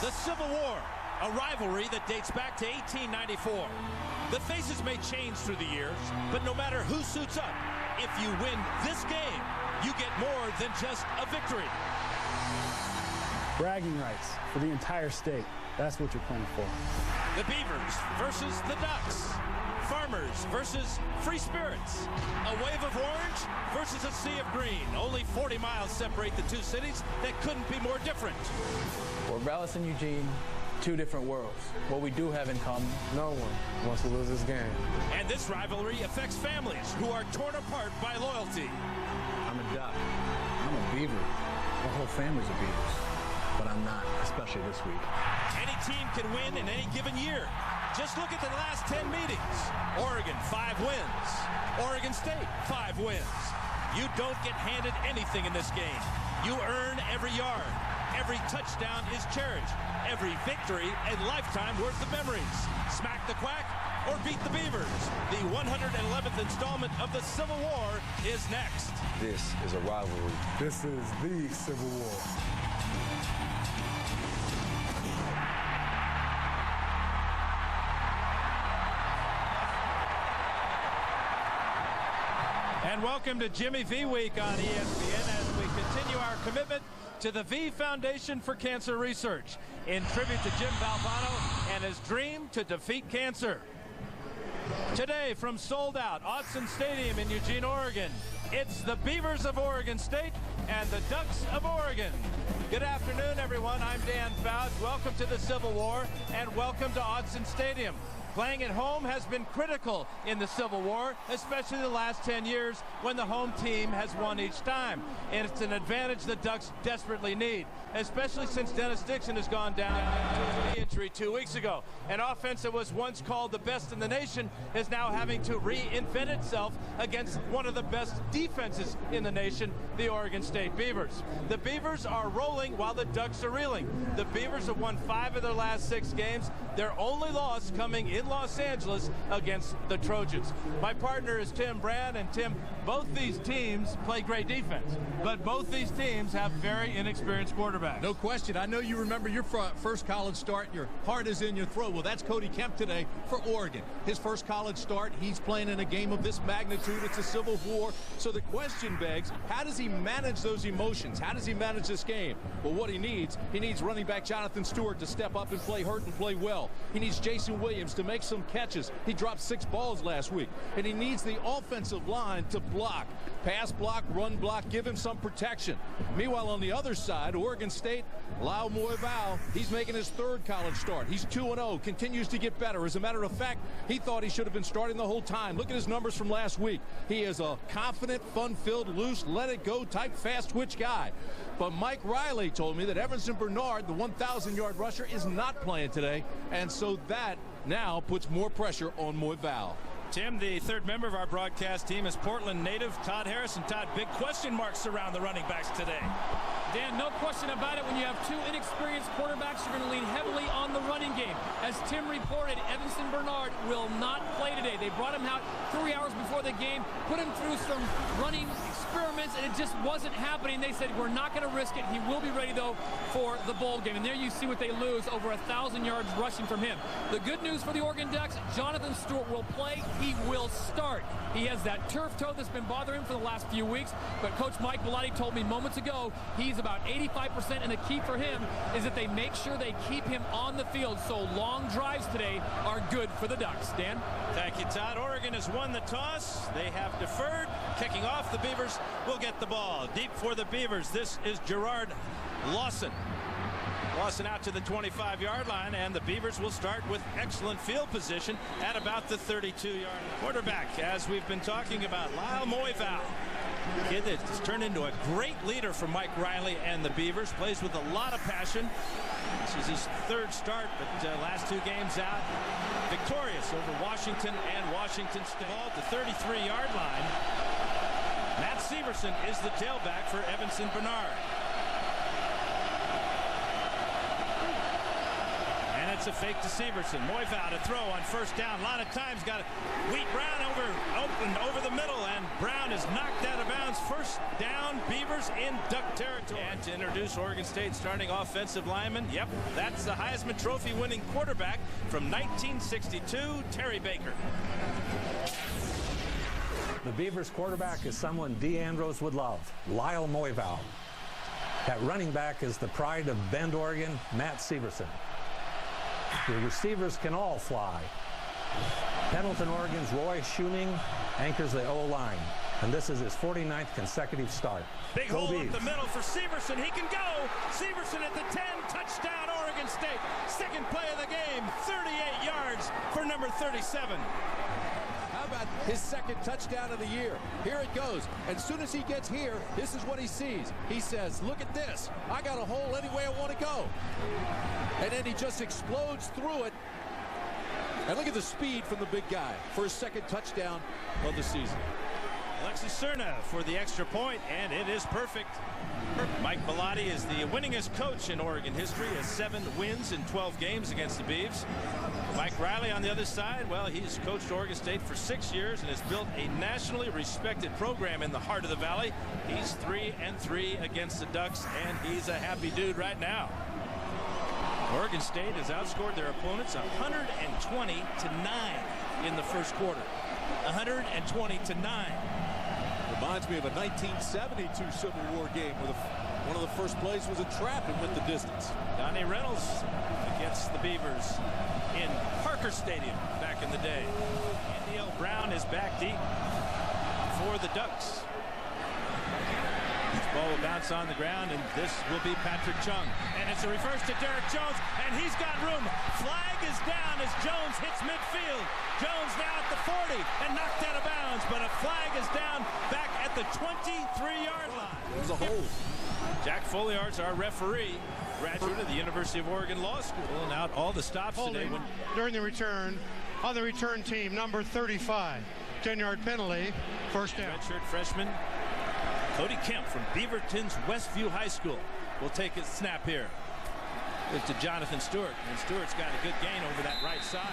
The Civil War, a rivalry that dates back to 1894. The faces may change through the years, but no matter who suits up, if you win this game, you get more than just a victory. Bragging rights for the entire state. That's what you're playing for. The Beavers versus the Ducks. Farmers versus free spirits. A wave of orange versus a sea of green. Only 40 miles separate the two cities that couldn't be more different. We're Dallas and Eugene, two different worlds. What we do have in common, no one wants to lose this game. And this rivalry affects families who are torn apart by loyalty. I'm a Duck. I'm a Beaver. My whole family's a Beavers. But I'm not, especially this week. Any team can win in any given year. Just look at the last 10 meetings. Oregon, 5 wins. Oregon State, 5 wins. You don't get handed anything in this game. You earn every yard. Every touchdown is cherished. Every victory, a lifetime worth of memories. Smack the Quack or beat the Beavers. The 111th installment of the Civil War is next. This is a rivalry. This is the Civil War. And welcome to Jimmy V Week on ESPN as we continue our commitment to the V Foundation for Cancer Research in tribute to Jim Valvano and his dream to defeat cancer. Today from sold-out Autzen Stadium in Eugene, Oregon, it's the Beavers of Oregon State and the Ducks of Oregon. Good afternoon, everyone. I'm Dan Fouts. Welcome to the Civil War and welcome to Autzen Stadium. Playing at home has been critical in the Civil War, especially the last 10 years when the home team has won each time. And it's an advantage the Ducks desperately need, especially since Dennis Dixon has gone down due to injury 2 weeks ago. An offense that was once called the best in the nation is now having to reinvent itself against one of the best defenses in the nation, the Oregon State Beavers. The Beavers are rolling while the Ducks are reeling. The Beavers have won 5 of their last 6 games. Their only loss coming in Los Angeles against the Trojans. My partner is Tim Brand, and Tim, both these teams play great defense, but both these teams have very inexperienced quarterbacks. No question. I know you remember your first college start. Your heart is in your throat. Well, that's Cody Kemp today for Oregon. His first college start. He's playing in a game of this magnitude. It's a Civil War. So the question begs, how does he manage those emotions? How does he manage this game? Well, what he needs running back Jonathan Stewart to step up and play hurt and play well. He needs Jason Williams to make some catches. He dropped 6 balls last week. And he needs the offensive line to block. Pass block, run block, give him some protection. Meanwhile, on the other side, Oregon State, Lou Groza, he's making his 3rd college start. He's 2-0, continues to get better. As a matter of fact, he thought he should have been starting the whole time. Look at his numbers from last week. He is a confident, fun-filled, loose, let-it-go type fast-twitch guy. But Mike Riley told me that Evanston Bernard, the 1,000-yard rusher, is not playing today. And so that now puts more pressure on Groza. Tim, the 3rd member of our broadcast team is Portland native Todd Harrison. Todd, big question marks surround the running backs today. Dan, no question about it. When you have 2 inexperienced quarterbacks, you're going to lean heavily on the running game. As Tim reported, Evanston Bernard will not play today. They brought him out 3 hours before the game, put him through some running experiments, and it just wasn't happening. They said, we're not going to risk it. He will be ready, though, for the bowl game. And there you see what they lose, over 1,000 yards rushing from him. The good news for the Oregon Ducks, Jonathan Stewart will play. He will start. He has that turf toe that's been bothering him for the last few weeks, but Coach Mike Bellotti told me moments ago he's about 85%, and the key for him is that they make sure they keep him on the field, so long drives today are good for the Ducks. Dan? Thank you, Todd. Oregon has won the toss. They have deferred. Kicking off, the Beavers will get the ball. Deep for the Beavers. This is Gerard Lawson. Lawson out to the 25-yard line, and the Beavers will start with excellent field position at about the 32-yard line. Quarterback, as we've been talking about, Lyle Groza. Kid that's turned into a great leader for Mike Riley and the Beavers. Plays with a lot of passion. This is his 3rd start, but last 2 games out, victorious over Washington and Washington State. Ball at the 33-yard line. Matt Severson is the tailback for Evanston Bernard. It's a fake to Severson. Moivau to throw on first down. A lot of times got Wheat Brown over the middle, and Brown is knocked out of bounds. First down, Beavers in Duck territory. And to introduce Oregon State starting offensive lineman, yep, that's the Heisman Trophy winning quarterback from 1962, Terry Baker. The Beavers quarterback is someone DeAndros would love, Lyle Moivau. At running back is the pride of Bend, Oregon, Matt Severson. The receivers can all fly. Pendleton, Oregon's Roy Schuning anchors the O-line, and this is his 49th consecutive start. Big hole up the middle for Severson. He can go. Severson at the 10. Touchdown, Oregon State. Second play of the game. 38 yards for number 37. How about his second touchdown of the year? Here it goes. As soon as he gets here, this is what he sees. He says, look at this. I got a hole any way I want to go. And then he just explodes through it. And look at the speed from the big guy for his second touchdown of the season. Alexis Serna for the extra point, and it is perfect. Mike Bellotti is the winningest coach in Oregon history, has 7 wins in 12 games against the Beavs. Mike Riley on the other side, well, he's coached Oregon State for 6 years and has built a nationally respected program in the heart of the Valley. He's 3-3 against the Ducks, and he's a happy dude right now. Oregon State has outscored their opponents 120-9 in the first quarter. 120-9. Reminds me of a 1972 Civil War game where one of the first plays was a trap and went the distance. Donnie Reynolds against the Beavers in Parker Stadium back in the day. Andy L. Brown is back deep for the Ducks. This ball will bounce on the ground, and this will be Patrick Chung. And it's a reverse to Derek Jones, and he's got room. Flag is down as Jones hits midfield. Jones now at the 40 and knocked out of bounds, but a flag is down back at the 23-yard line. There's a hold. Jack Folliart's our referee, graduate of the University of Oregon Law School, and out all the stops today. During the return, on the return team, number 35, 10-yard penalty, first down. Redshirt freshman Cody Kemp from Beaverton's Westview High School will take his snap here. It's to Jonathan Stewart, and Stewart's got a good gain over that right side.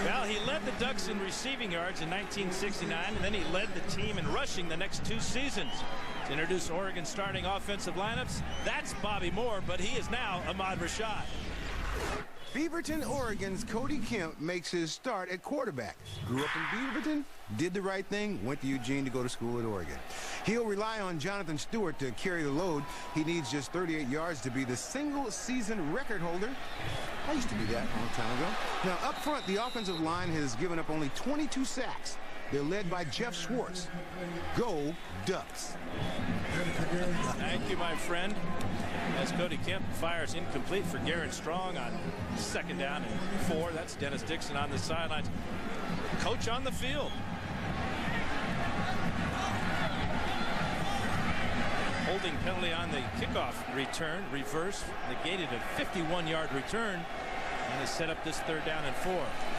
Well, he led the Ducks in receiving yards in 1969, and then he led the team in rushing the next 2 seasons. To introduce Oregon's starting offensive lineups, that's Bobby Moore, but he is now Ahmad Rashad. Beaverton, Oregon's Cody Kemp makes his start at quarterback. Grew up in Beaverton, did the right thing, went to Eugene to go to school at Oregon. He'll rely on Jonathan Stewart to carry the load. He needs just 38 yards to be the single-season record holder. I used to do that a long time ago. Now, up front, the offensive line has given up only 22 sacks. They're led by Jeff Schwartz. Go Ducks. Thank you, my friend. As Cody Kemp fires incomplete for Garrett Strong on second down and 4. That's Dennis Dixon on the sidelines. Coach on the field. Holding penalty on the kickoff return. Reverse. Negated a 51-yard return. And has set up this 3rd down and 4.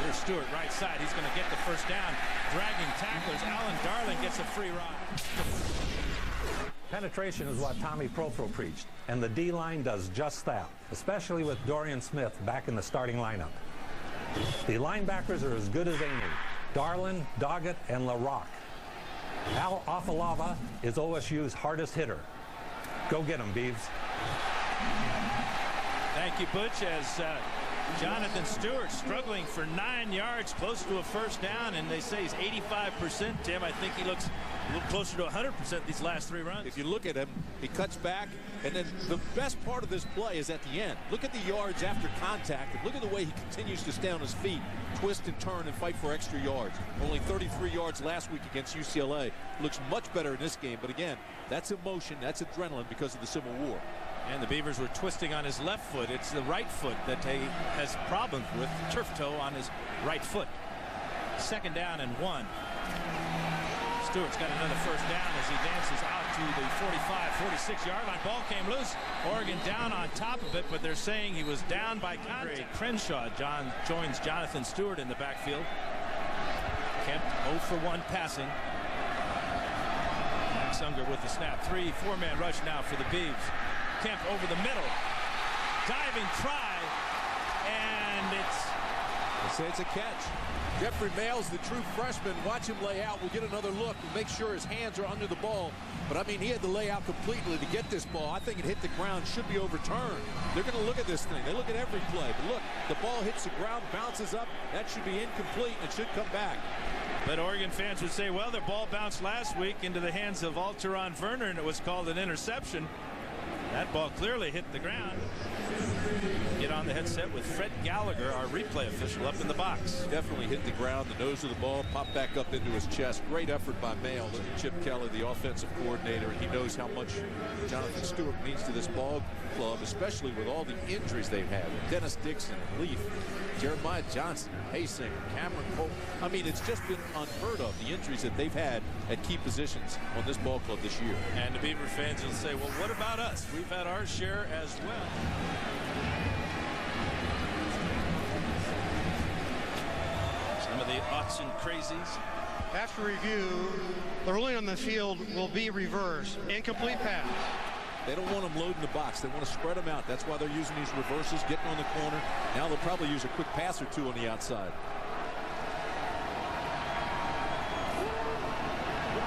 There's Stewart right side. He's going to get the first down. Dragging tacklers. Alan Darling gets a free ride. Penetration is what Tommy Profro preached, and the D-line does just that, especially with Dorian Smith back in the starting lineup. The linebackers are as good as any. Darlin, Doggett, and LaRock. Al Afalava is OSU's hardest hitter. Go get him, Beavs. Thank you, Butch, as Jonathan Stewart struggling for 9 yards, close to a first down, and they say he's 85%. Tim, I think he looks a little closer to 100% these last 3 runs. If you look at him, he cuts back, and then the best part of this play is at the end. Look at the yards after contact, and look at the way he continues to stay on his feet, twist and turn and fight for extra yards. Only 33 yards last week against UCLA. Looks much better in this game, but again, that's emotion, that's adrenaline because of the Civil War. And the Beavers were twisting on his left foot. It's the right foot that he has problems with, turf toe on his right foot. 2nd down and 1. Stewart's got another first down as he dances out to the 45, 46-yard line. Ball came loose. Oregon down on top of it, but they're saying he was down by contact. Crenshaw joins Jonathan Stewart in the backfield. Kemp 0 for 1 passing. Max Unger with the snap. 3-4-man rush now for the Beavs. Kemp over the middle. Diving try. And Say it's a catch. Jeffrey Mails, the true freshman. Watch him lay out. We'll get another look. Make sure his hands are under the ball. But, I mean, he had to lay out completely to get this ball. I think it hit the ground, should be overturned. They're going to look at this thing. They look at every play. But, look, the ball hits the ground, bounces up. That should be incomplete. It should come back. But Oregon fans would say, well, their ball bounced last week into the hands of Alteron Werner, and it was called an interception. That ball clearly hit the ground. Get on the headset with Fred Gallagher, our replay official, up in the box. Definitely hit the ground. The nose of the ball popped back up into his chest. Great effort by Mail. Look at Chip Kelly, the offensive coordinator. He knows how much Jonathan Stewart means to this ball club, especially with all the injuries they've had. Dennis Dixon and Leaf, Jeremiah Johnson, Paysinger, Cameron Cole. I mean, it's just been unheard of, the injuries that they've had at key positions on this ball club this year. And the Beaver fans will say, well, what about us? We've had our share as well. Some of the aughts and crazies. After review, the ruling on the field will be reversed. Incomplete pass. They don't want them loading the box. They want to spread them out. That's why they're using these reverses, getting on the corner. Now they'll probably use a quick pass or two on the outside.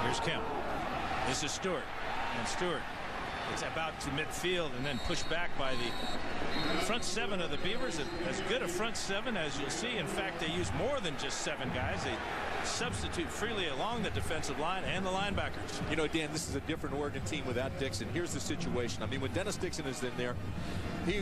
Here's Kemp. This is Stewart. And Stewart, it's about to midfield and then pushed back by the front seven of the Beavers. As good a front seven as you'll see. In fact, they use more than just 7 guys. They substitute freely along the defensive line and the linebackers. You know, Dan, this is a different Oregon team without Dixon. Here's the situation. I mean, when Dennis Dixon is in there, he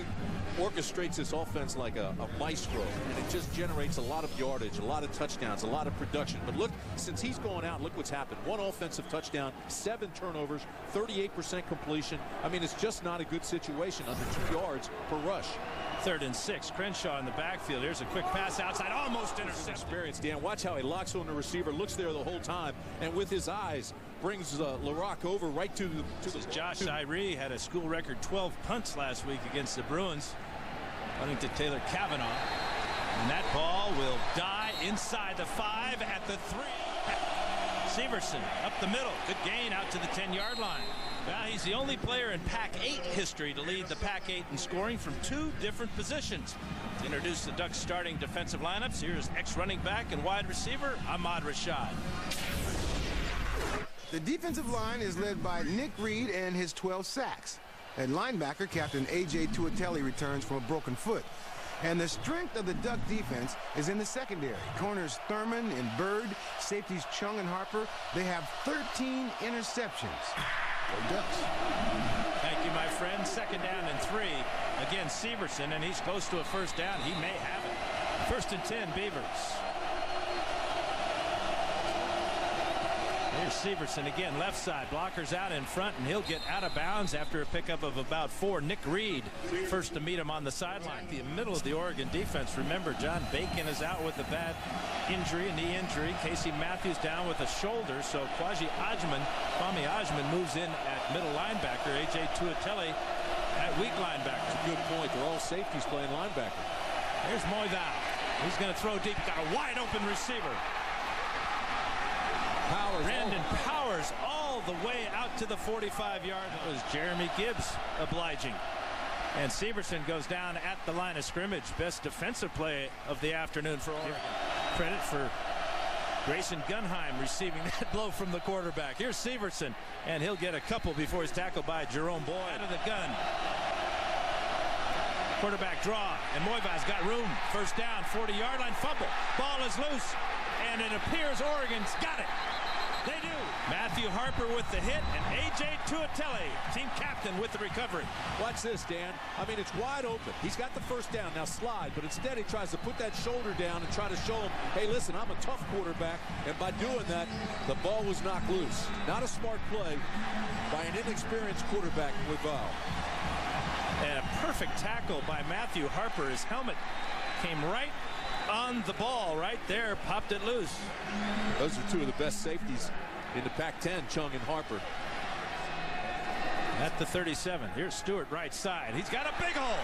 orchestrates this offense like a maestro, and it just generates a lot of yardage, a lot of touchdowns, a lot of production. But look, since he's gone out, look what's happened. 1 offensive touchdown, 7 turnovers, 38% completion. I mean, it's just not a good situation under 2 yards per rush. 3rd and 6. Crenshaw in the backfield. Here's a quick pass outside, almost intercepted. Experience, Dan. Watch how he locks on the receiver, looks there the whole time, and with his eyes brings LaRock over right to the. Josh Iree had a school record 12 punts last week against the Bruins, running to Taylor Kavanaugh, and that ball will die inside the 5 at the 3. Severson up the middle. Good gain out to the 10-yard line. Well, he's the only player in Pac-8 history to lead the Pac-8 in scoring from 2 different positions. To introduce the Ducks' starting defensive lineups, here's ex-running back and wide receiver Ahmad Rashad. The defensive line is led by Nick Reed and his 12 sacks. At linebacker, Captain A.J. Tuatelli returns from a broken foot. And the strength of the Duck defense is in the secondary. Corners Thurman and Bird, safeties Chung and Harper. They have 13 interceptions. Go Ducks. Thank you, my friend. 2nd down and 3. Again, Severson, and he's close to a 1st down. He may have it. 1st and 10, Beavers. Here's Severson again, left side. Blockers out in front, and he'll get out of bounds after a pickup of about 4. Nick Reed, first to meet him on the sideline. The middle of the Oregon defense. Remember, John Bacon is out with a bad injury, a knee injury. Casey Matthews down with a shoulder, so Kwame Ajman moves in at middle linebacker. A.J. Tuatelli at weak linebacker. That's a good point. They're all safeties playing linebacker. Here's Moyval. He's going to throw deep. Got a wide open receiver. Brandon Powers all the way out to the 45-yard line. That was Jeremy Gibbs obliging. And Severson goes down at the line of scrimmage. Best defensive play of the afternoon for Oregon. Credit for Grayson Gunheim receiving that blow from the quarterback. Here's Severson, and he'll get a couple before he's tackled by Jerome Boyd. Out of the gun. Quarterback draw, and Moyval's got room. 1st down, 40-yard line, fumble. Ball is loose, and it appears Oregon's got it. They do. Matthew Harper with the hit, and A.J. Tuatelli, team captain, with the recovery. Watch this, Dan. I mean, it's wide open. He's got the 1st down. Now slide, but instead he tries to put that shoulder down and try to show him, hey, listen, I'm a tough quarterback. And by doing that, the ball was knocked loose. Not a smart play by an inexperienced quarterback, Moyval. And a perfect tackle by Matthew Harper. His helmet came right on the ball right there, popped it loose. Those are 2 of the best safeties in the Pac-10, Chung and Harper. At the 37, here's Stewart right side. He's got a big hole.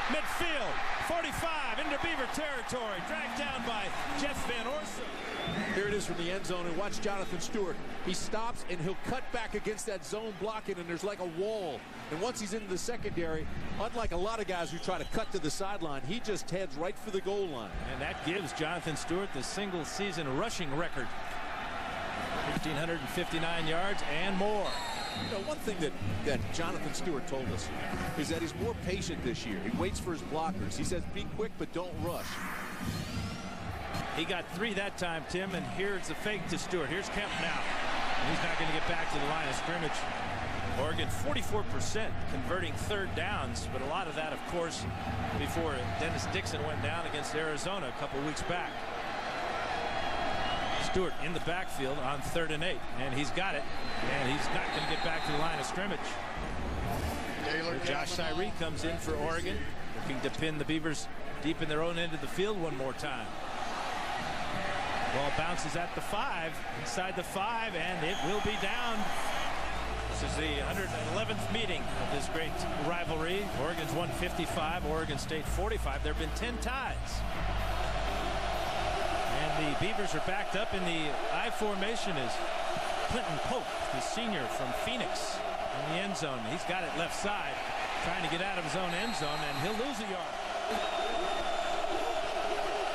midfield, 45 into Beaver territory, dragged down by Jeff Van Orson. Here it is from the end zone, and watch Jonathan Stewart. He stops, and he'll cut back against that zone blocking, and there's like a wall. And once he's into the secondary, unlike a lot of guys who try to cut to the sideline, he just heads right for the goal line. And that gives Jonathan Stewart the single-season rushing record. 1,559 yards and more. You know, one thing that Jonathan Stewart told us is that he's more patient this year. He waits for his blockers. He says, be quick, but don't rush. He got 3 that time, Tim, and here's the fake to Stewart. Here's Kemp now. And he's not going to get back to the line of scrimmage. Oregon 44% converting third downs, but a lot of that, of course, before Dennis Dixon went down against Arizona a couple weeks back. Stewart in the backfield on 3rd and 8, and he's got it, and he's not going to get back to the line of scrimmage. Josh Tyree comes in for Oregon, looking to pin the Beavers deep in their own end of the field one more time. Ball bounces at the 5, inside the 5, and it will be down. This is the 111th meeting of this great rivalry. Oregon's won 55, Oregon State 45. There have been 10 ties. And the Beavers are backed up in the I formation as Clinton Pope, the senior from Phoenix, in the end zone. He's got it left side, trying to get out of his own end zone, and he'll lose a yard.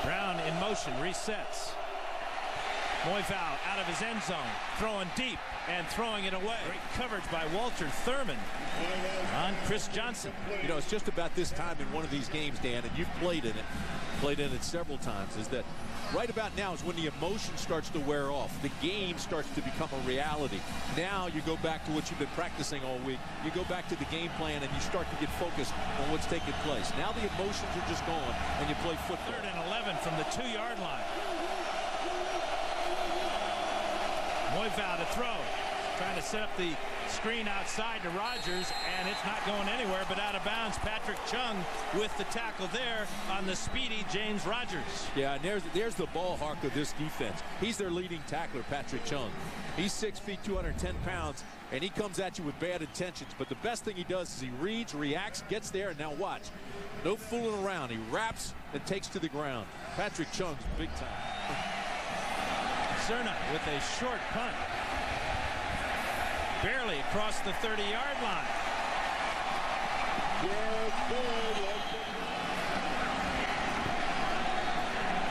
Brown in motion, resets. Moivau out of his end zone, throwing deep and throwing it away. Great coverage by Walter Thurman on Chris Johnson. You know, it's just about this time in one of these games, Dan, and you've played in it several times, is that right about now is when the emotion starts to wear off. The game starts to become a reality. Now you go back to what you've been practicing all week. You go back to the game plan, and you start to get focused on what's taking place. Now the emotions are just gone, and you play football. 3rd and 11 from the 2-yard line. Moivau to throw, trying to set up the screen outside to Rogers, and it's not going anywhere but out of bounds. Patrick Chung with the tackle there on the speedy James Rogers. Yeah, and there's the ball hawk of this defense. He's their leading tackler, Patrick Chung. He's 6 feet, 210 pounds, and he comes at you with bad intentions. But the best thing he does is he reads, reacts, gets there, and now watch. No fooling around. He wraps and takes to the ground. Patrick Chung's big time. Serna with a short punt. Barely across the 30-yard line.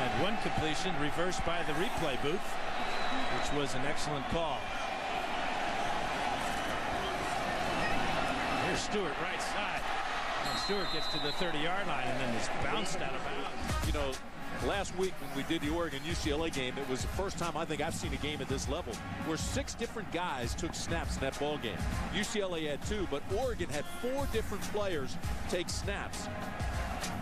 And one completion reversed by the replay booth, which was an excellent call. Here's Stewart right side. And Stewart gets to the 30-yard line and then is bounced out of bounds. You know, last week when we did the Oregon-UCLA game, it was the first time I think I've seen a game at this level where 6 different guys took snaps in that ball game. UCLA had 2, but Oregon had 4 different players take snaps.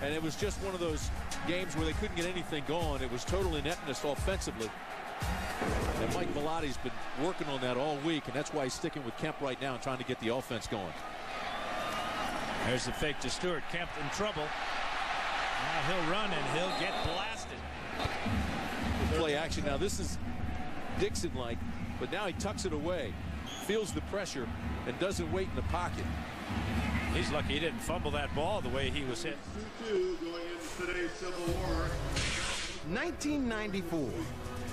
And it was just one of those games where they couldn't get anything going. It was total ineptness offensively. And Mike Bellotti's been working on that all week, and that's why he's sticking with Kemp right now and trying to get the offense going. There's the fake to Stewart. Kemp in trouble. Now he'll run and he'll get blasted. Play action. Now this is Dixon-like, but now he tucks it away, feels the pressure, and doesn't wait in the pocket. He's lucky he didn't fumble that ball the way he was hit. 2-2 going into today's Civil War. 1994.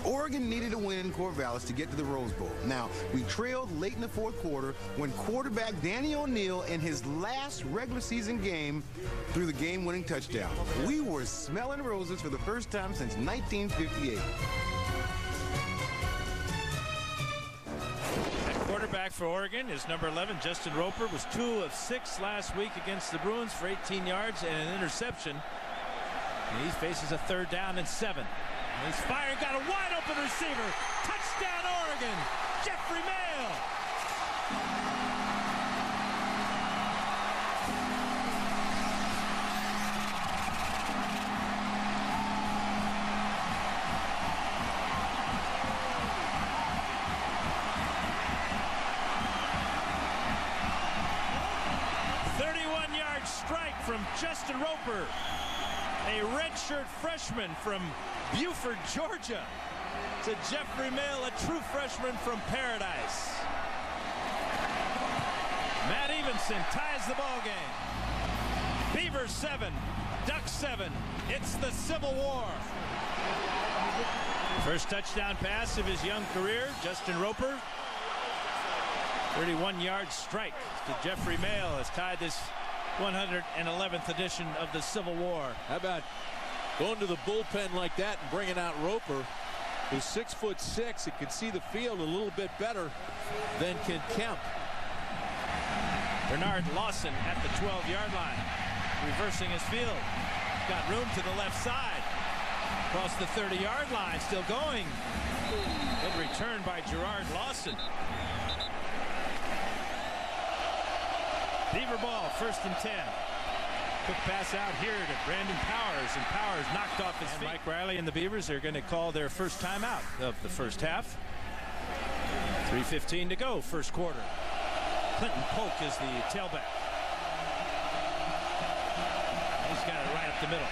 Oregon needed a win in Corvallis to get to the Rose Bowl. Now, we trailed late in the 4th quarter when quarterback Danny O'Neal in his last regular season game threw the game-winning touchdown. We were smelling roses for the first time since 1958. At quarterback for Oregon is number 11, Justin Roper, was 2 of 6 last week against the Bruins for 18 yards and an interception. And he faces a 3rd down and 7. He's firing, got a wide open receiver. Touchdown, Oregon. Jeffrey Mail. .31-yard strike from Justin Roper, a redshirt freshman from Buford, Georgia, to Jeffrey Mail, a true freshman from Paradise. Matt Evenson ties the ball game. Beavers 7, Ducks 7. It's the Civil War. First touchdown pass of his young career, Justin Roper. 31-yard strike to Jeffrey Mail has tied this 111th edition of the Civil War. How about going to the bullpen like that and bringing out Roper, who's 6'6" and can see the field a little bit better than can Kemp. Bernard Lawson at the 12-yard line, reversing his field. Got room to the left side. Across the 30-yard line, still going. Good return by Gerard Lawson. Beaver ball, 1st and 10. Quick pass out here to Brandon Powers, and Powers knocked off his feet. Mike Riley and the Beavers are going to call their first timeout of the first half. 3:15 to go, first quarter. Clinton Polk is the tailback. He's got it right up the middle.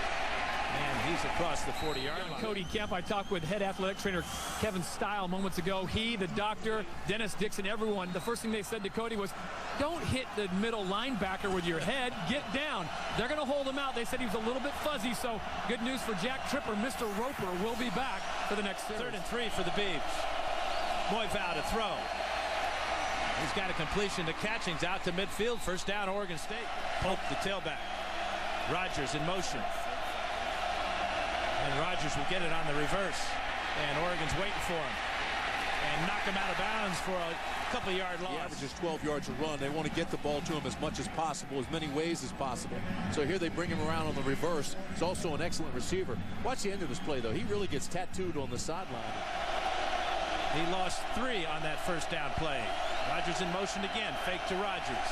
And he's across the 40-yard line. Cody Kemp, I talked with head athletic trainer Kevin Stile moments ago. He, the doctor, Dennis Dixon, everyone, the first thing they said to Cody was, don't hit the middle linebacker with your head. Get down. They're going to hold him out. They said he was a little bit fuzzy, so good news for Jack Tripper. Mr. Roper will be back for the next series. 3rd and 3 for the Beavs. Moivow to throw. He's got a completion to Catchings out to midfield. First down, Oregon State. Polk, the tailback. Rogers in motion. And Rogers will get it on the reverse. And Oregon's waiting for him. And knock him out of bounds for a couple-yard loss. He averages 12 yards a run. They want to get the ball to him as much as possible, as many ways as possible. So here they bring him around on the reverse. He's also an excellent receiver. Watch the end of this play, though. He really gets tattooed on the sideline. He lost 3 on that first down play. Rogers in motion again. Fake to Rogers.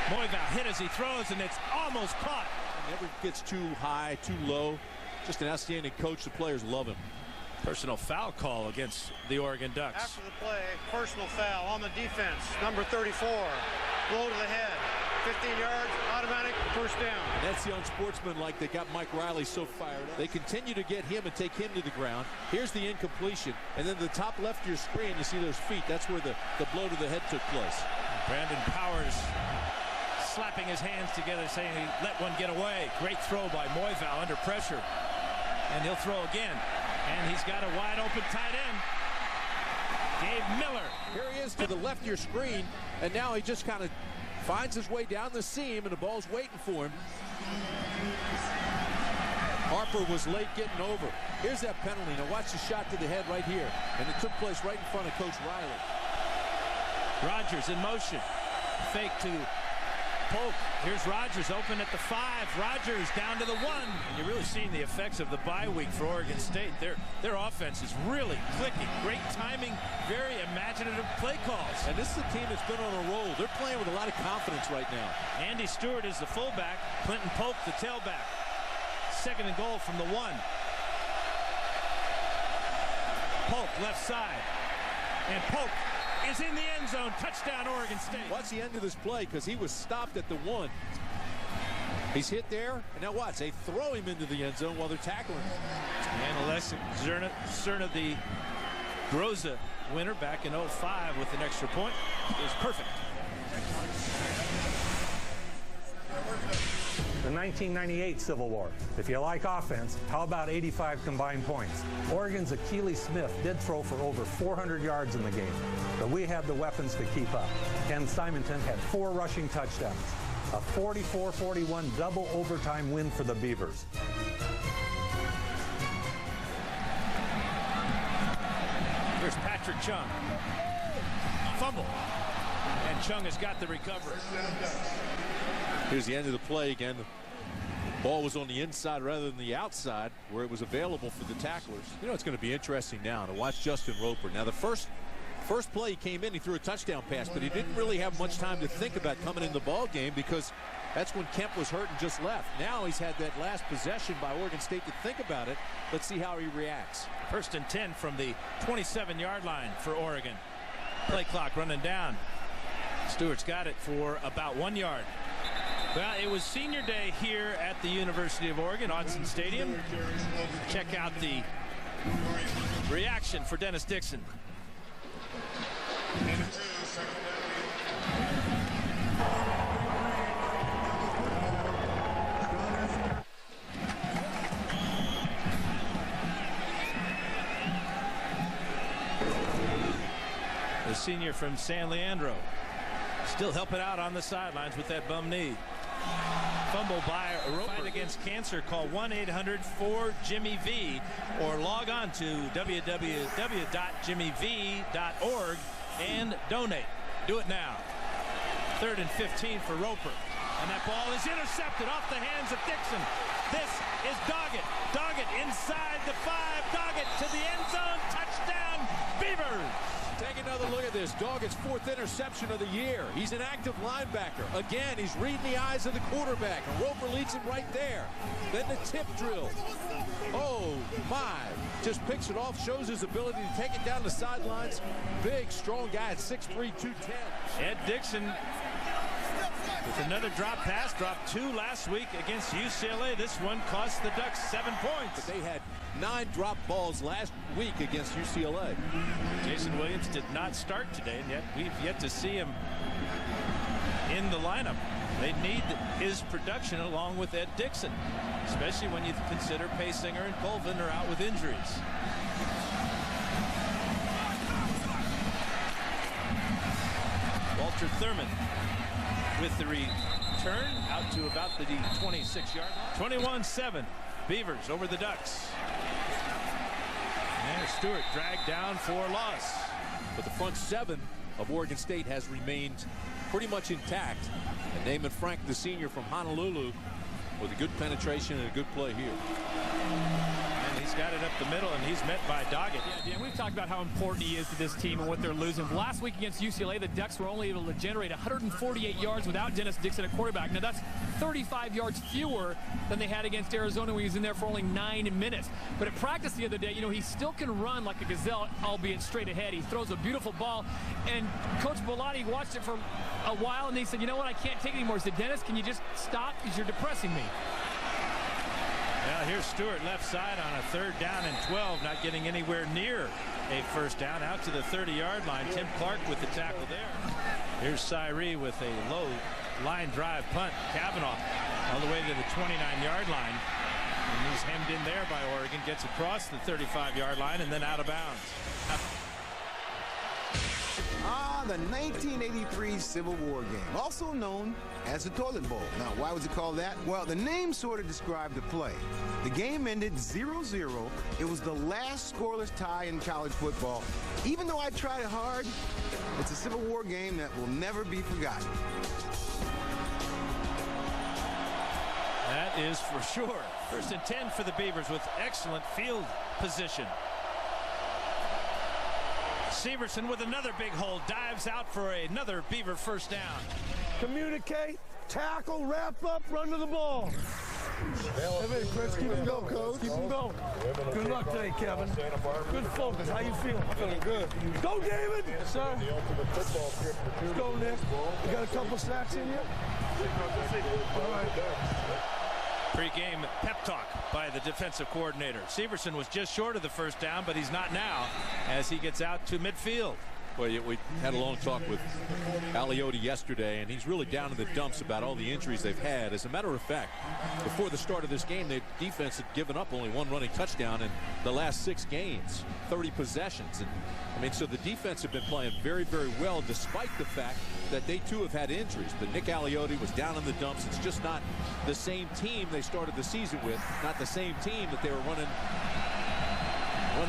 Moivow hit as he throws, and it's almost caught. Never gets too high, too low. Just an outstanding coach. The players love him. Personal foul call against the Oregon Ducks. After the play, personal foul on the defense. Number 34. Blow to the head. 15 yards, automatic, first down. And that's the unsportsmanlike that got Mike Riley so fired up. They continue to get him and take him to the ground. Here's the incompletion. And then the top left of your screen, you see those feet. That's where the blow to the head took place. Brandon Powers slapping his hands together, saying he let one get away. Great throw by Moivow under pressure. And he'll throw again. And he's got a wide open tight end. Gabe Miller. Here he is to the left of your screen. And now he just kind of finds his way down the seam, and the ball's waiting for him. Harper was late getting over. Here's that penalty. Now watch the shot to the head right here. And it took place right in front of Coach Riley. Rogers in motion. Fake to Polk. Here's Rogers open at the 5. Rogers down to the 1. And you're really seeing the effects of the bye week for Oregon State. Their offense is really clicking. Great timing, very imaginative play calls. And this is a team that's been on a roll. They're playing with a lot of confidence right now. Andy Stewart is the fullback. Clinton Polk the tailback. 2nd and goal from the 1. Polk left side. And Polk is in the end zone. Touchdown, Oregon State. Watch the end of this play, because he was stopped at the 1. He's hit there, and now watch. They throw him into the end zone while they're tackling him. And Alexis Serna, the Groza winner back in 05 with an extra point, is perfect. The 1998 Civil War. If you like offense, how about 85 combined points? Oregon's Akili Smith did throw for over 400 yards in the game, but we had the weapons to keep up. Ken Simonton had 4 rushing touchdowns. A 44-41 double overtime win for the Beavers. Here's Patrick Chung. Fumble. And Chung has got the recovery. Here's the end of the play again. The ball was on the inside rather than the outside, where it was available for the tacklers. You know, it's going to be interesting now to watch Justin Roper. Now, the first play he came in, he threw a touchdown pass, but he didn't really have much time to think about coming in the ball game, because that's when Kemp was hurt and just left. Now he's had that last possession by Oregon State to think about it. Let's see how he reacts. 1st and 10 from the 27-yard line for Oregon. Play clock running down. Stewart's got it for about 1 yard. Well, it was senior day here at the University of Oregon, Autzen Stadium. Check out the reaction for Dennis Dixon. senior from San Leandro. Still helping out on the sidelines with that bum knee. Fumble by Roper. Fight against cancer. Call 1-800-4-JIMMY-V or log on to www.jimmyv.org and donate. Do it now. 3rd and 15 for Roper. And that ball is intercepted off the hands of Dixon. This is Doggett. Doggett inside the 5. Doggett to the end zone. Touchdown, Beavers. Take another look at this. Doggett's 4th interception of the year. He's an active linebacker. Again, he's reading the eyes of the quarterback. And Roper leads him right there. Then the tip drill. Oh, my. Just picks it off, shows his ability to take it down the sidelines. Big, strong guy at 6'3", 210. Ed Dixon with another drop pass. Dropped 2 last week against UCLA. This one cost the Ducks 7 points. But they had 9 drop balls last week against UCLA. Jason Williams did not start today, and yet we've yet to see him in the lineup. They need his production along with Ed Dixon, especially when you consider Paysinger and Colvin are out with injuries. Walter Thurman with the return out to about the 26-yard line. 21-7. Beavers over the Ducks. And Stewart dragged down for loss. But the front 7 of Oregon State has remained pretty much intact. And Damon Frank, the senior from Honolulu, with a good penetration and a good play here. And he's got it up the middle, and he's met by Doggett. Yeah, Dan, we've talked about how important he is to this team and what they're losing. Last week against UCLA, the Ducks were only able to generate 148 yards without Dennis Dixon at quarterback. Now, that's 35 yards fewer than they had against Arizona when he was in there for only 9 minutes. But at practice the other day, you know, he still can run like a gazelle, albeit straight ahead. He throws a beautiful ball. And Coach Bellotti watched it for a while, and he said, you know what, I can't take it anymore. He said, Dennis, can you just stop because you're depressing me? Well, here's Stewart left side on a 3rd down and 12, not getting anywhere near a first down. Out to the 30-yard line. Tim Clark with the tackle there. Here's Cyree with a low line drive punt. Kavanaugh all the way to the 29-yard line. And he's hemmed in there by Oregon. Gets across the 35-yard line and then out of bounds. The 1983 Civil War game, also known as the Toilet Bowl. Now, why was it called that? Well, the name sort of described the play. The game ended 0-0. It was the last scoreless tie in college football. Even though I tried hard, it's a Civil War game that will never be forgotten. That is for sure. 1st and 10 for the Beavers with excellent field position. Severson with another big hole, dives out for another Beaver first down. Communicate, tackle, wrap up, run to the ball. Hey, Chris, keep him going, Coach. Keep him going. Good luck today, Kevin. Good focus. How you feeling? Feeling good. Go, David! Yes, sir. Let's go, Nick. You got a couple sacks in you? All right. Pre-game pep talk by the defensive coordinator. Severson was just short of the first down, but he's not now as he gets out to midfield. Well, we had a long talk with Bellotti yesterday, and he's really down in the dumps about all the injuries they've had. As a matter of fact, before the start of this game, the defense had given up only 1 running touchdown in the last 6 games, 30 possessions. And I mean, so the defense have been playing very, very well, despite the fact that they too have had injuries. But Nick Bellotti was down in the dumps. It's just not the same team they started the season with, not the same team that they were running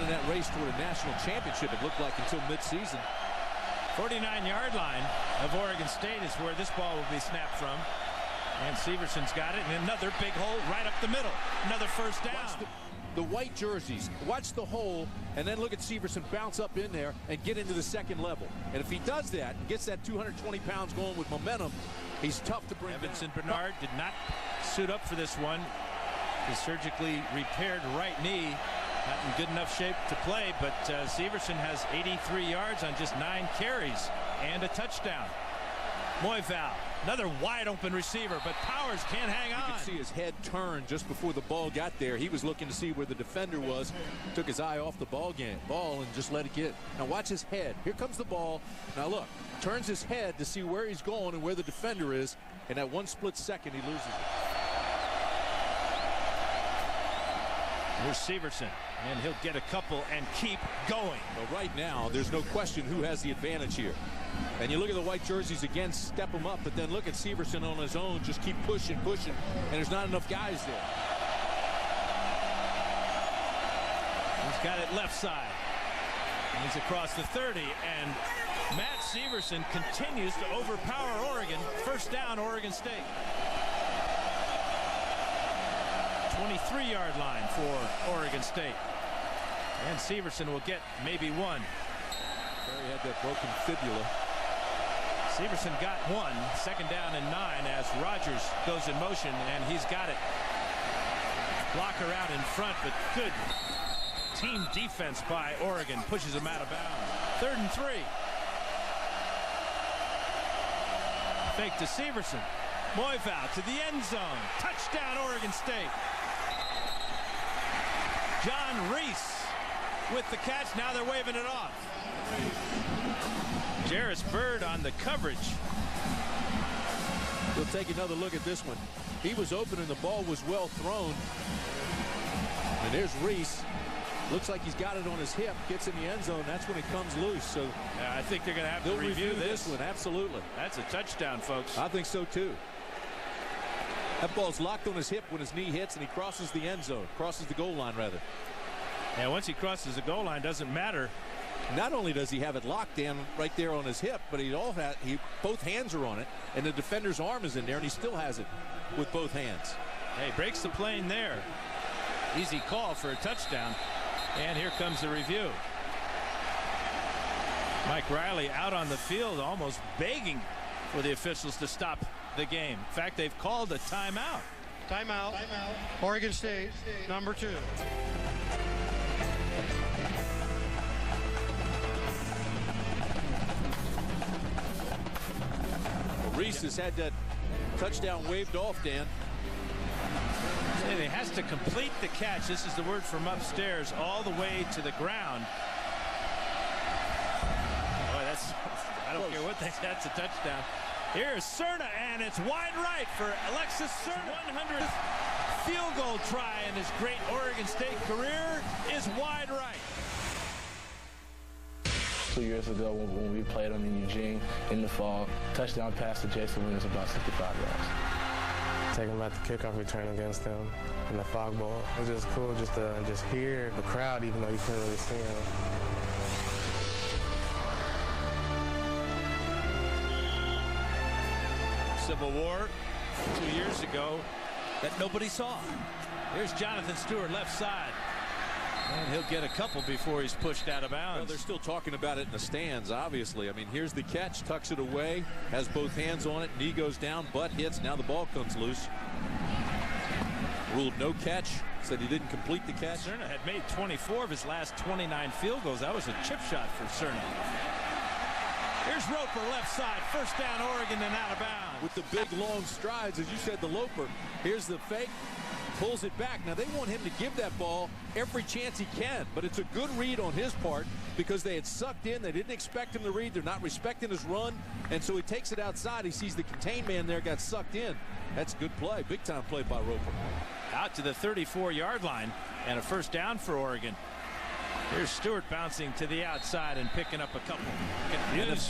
that race toward a national championship, it looked like, until midseason. 49-yard line of Oregon State is where this ball will be snapped from. And Severson's got it, and another big hole right up the middle. Another first down. Watch the white jerseys. Watch the hole, and then look at Severson bounce up in there and get into the second level. And if he does that and gets that 220 pounds going with momentum, he's tough to bring Evanson Bernard did not suit up for this one. His surgically repaired right knee not in good enough shape to play, but Severson has 83 yards on just 9 carries and a touchdown. Moyval, another wide open receiver, but Powers can't hang on. You can see his head turn just before the ball got there. He was looking to see where the defender was, took his eye off the ball and just let it get. Now watch his head. Here comes the ball. Now look, turns his head to see where he's going and where the defender is, and at 1 split second he loses it. Here's Severson. And he'll get a couple and keep going. But right now, there's no question who has the advantage here. And you look at the white jerseys again, step them up, but then look at Severson on his own, just keep pushing, and there's not enough guys there. He's got it left side. And he's across the 30, and Matt Severson continues to overpower Oregon. First down, Oregon State. 23-yard line for Oregon State. And Severson will get maybe one. Barry had that broken fibula. Severson got one. Second down and 9 as Rogers goes in motion, and he's got it. Blocker out in front, but good team defense by Oregon. Pushes him out of bounds. 3rd and 3. Fake to Severson. Moivow to the end zone. Touchdown, Oregon State. John Reese with the catch. Now they're waving it off. Jarris Bird on the coverage. We'll take another look at this one. He was open and the ball was well thrown. And there's Reese. Looks like he's got it on his hip. Gets in the end zone. That's when it comes loose. So yeah, I think they're going to have to review this one. Absolutely. That's a touchdown, folks. I think so, too. That ball's locked on his hip when his knee hits, and he crosses the end zone. Crosses the goal line, rather. Yeah, once he crosses the goal line, doesn't matter. Not only does he have it locked down right there on his hip, but both hands are on it, and the defender's arm is in there, and he still has it with both hands. Hey, breaks the plane there. Easy call for a touchdown. And here comes the review. Mike Riley out on the field, almost begging for the officials to stop the game. In fact, they've called a timeout. Timeout. Oregon State, number 2. Well, Reese has had that touchdown waved off, Dan. He has to complete the catch. This is the word from upstairs, all the way to the ground. Boy, I don't care what they say, that's a touchdown. Here's Serna, and it's wide right for Alexis Serna. 100th field goal try in his great Oregon State career is wide right. 2 years ago when we played them in Eugene in the fall, touchdown pass to Jason Williams about 65 yards. Taking back the kickoff return against them in the fog bowl. It was just cool just to hear the crowd, even though you couldn't really see them. Civil War 2 years ago that nobody saw. Here's Jonathan Stewart left side. And he'll get a couple before he's pushed out of bounds. Well, they're still talking about it in the stands, obviously. I mean, here's the catch, tucks it away, has both hands on it, knee goes down, butt hits, now the ball comes loose. Ruled no catch, said he didn't complete the catch. Serna had made 24 of his last 29 field goals. That was a chip shot for Serna. Here's Roper left side, first down Oregon and out of bounds. With the big long strides, as you said, the Loper. Here's the fake. Pulls it back. Now they want him to give that ball every chance he can, but it's a good read on his part because they had sucked in. They didn't expect him to read. They're not respecting his run, and so he takes it outside. He sees the contained man there, got sucked in. That's a good play. Big time play by Roper. Out to the 34-yard line and a first down for Oregon. Here's Stewart bouncing to the outside and picking up a couple. And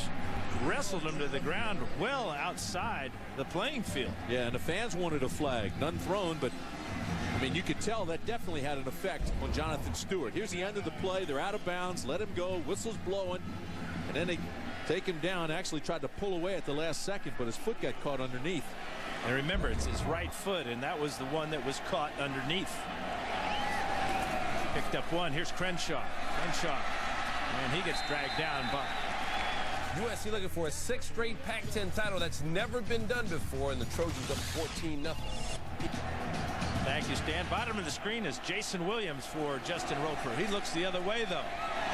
wrestled him to the ground well outside the playing field. Yeah, and the fans wanted a flag. None thrown, but I mean, you could tell that definitely had an effect on Jonathan Stewart. Here's the end of the play. They're out of bounds. Let him go. Whistle's blowing. And then they take him down. Actually tried to pull away at the last second, but his foot got caught underneath. And remember, it's his right foot, and that was the one that was caught underneath. Picked up one. Here's Crenshaw. And he gets dragged down by. USC looking for a 6th straight Pac-10 title. That's never been done before, and the Trojans up 14-0. Thank you, Stan. Bottom of the screen is Jason Williams for Justin Roper. He looks the other way, though,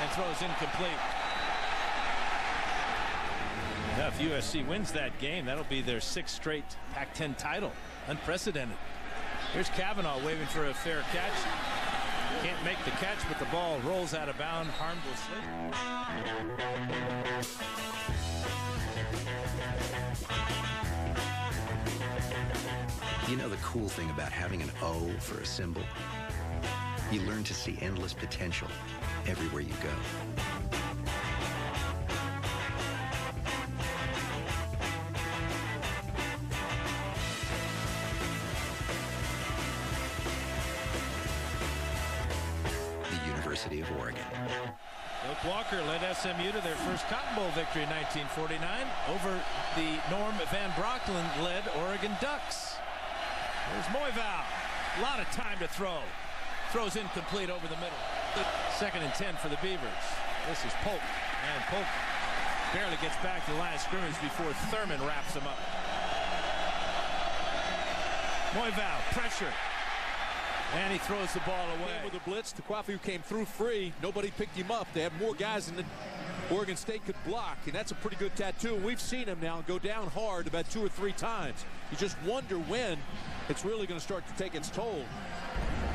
and throws incomplete. Now, if USC wins that game, that'll be their 6th straight Pac-10 title. Unprecedented. Here's Kavanaugh waving for a fair catch. Can't make the catch, but the ball rolls out of bounds harmlessly. You know the cool thing about having an O for a symbol? You learn to see endless potential everywhere you go. The University of Oregon. Luke Walker led SMU to their first Cotton Bowl victory in 1949 over the Norm Van Brocklin-led Oregon Ducks. There's Moyval. A lot of time to throw. Throws incomplete over the middle. 2nd and 10 for the Beavers. This is Polk. And Polk barely gets back to the line of scrimmage before Thurman wraps him up. Moyval, pressure. And he throws the ball away. With a blitz, Takwafu came through free. Nobody picked him up. They had more guys than Oregon State could block, and that's a pretty good tattoo. We've seen him now go down hard about 2 or 3 times. You just wonder when it's really going to start to take its toll.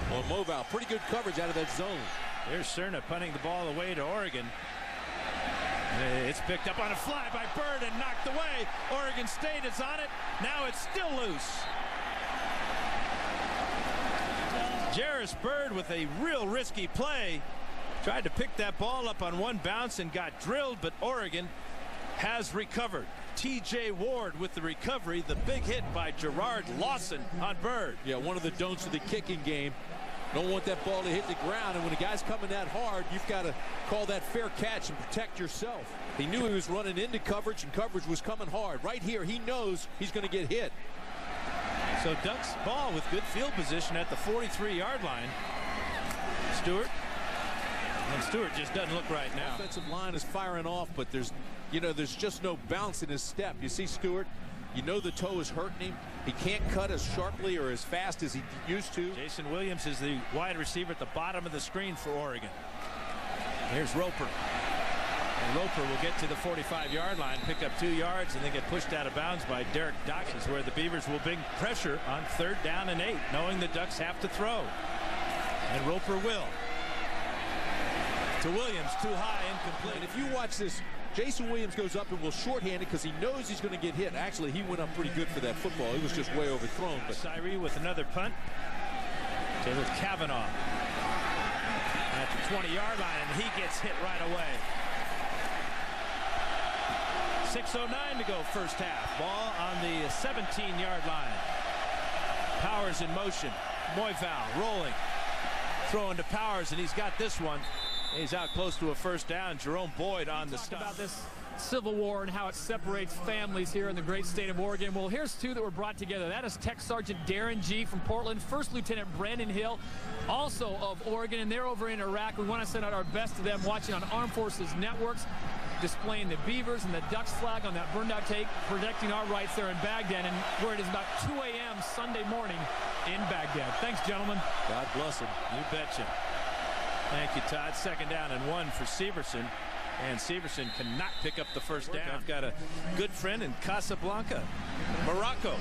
Well, Moval, pretty good coverage out of that zone. There's Serna punting the ball away to Oregon. It's picked up on a fly by Bird and knocked away. Oregon State is on it. Now it's still loose. Jarris Bird with a real risky play. Tried to pick that ball up on one bounce and got drilled, but Oregon has recovered. T.J. Ward with the recovery. The big hit by Gerard Lawson on Bird. Yeah, one of the don'ts of the kicking game. Don't want that ball to hit the ground, and when a guy's coming that hard, you've got to call that fair catch and protect yourself. He knew he was running into coverage, and coverage was coming hard. Right here, he knows he's going to get hit. So Ducks ball with good field position at the 43-yard line. Stewart. And Stewart just doesn't look right now. Offensive line is firing off, but there's just no bounce in his step. You see Stewart, you know the toe is hurting him. He can't cut as sharply or as fast as he used to. Jason Williams is the wide receiver at the bottom of the screen for Oregon. Here's Roper. And Roper will get to the 45-yard line, pick up 2 yards, and then get pushed out of bounds by Derek Dawkins, where the Beavers will bring pressure on 3rd down and 8, knowing the Ducks have to throw. And Roper will. To Williams, too high, incomplete. And if you watch this, Jason Williams goes up and will shorthand it because he knows he's going to get hit. Actually, he went up pretty good for that football. He was just way overthrown. But Syree with another punt. Taylor Kavanaugh at the 20-yard line, and he gets hit right away. 6:09 to go first half. Ball on the 17-yard line. Powers in motion. Moyval rolling. Throwing to Powers, and he's got this one. He's out close to a first down. Jerome Boyd on the stop. About this Civil War and how it separates families here in the great state of Oregon. Well, here's 2 that were brought together. That is Tech Sergeant Darren G. from Portland, First Lieutenant Brandon Hill, also of Oregon, and they're over in Iraq. We want to send out our best to them watching on Armed Forces Networks, displaying the Beavers and the Ducks flag on that burned out take, protecting our rights there in Baghdad, and where it is about 2 a.m. Sunday morning in Baghdad. Thanks, gentlemen. God bless them. You betcha. Thank you, Todd. 2nd down and 1 for Severson. And Severson cannot pick up the first down. I've got a good friend in Casablanca, Morocco.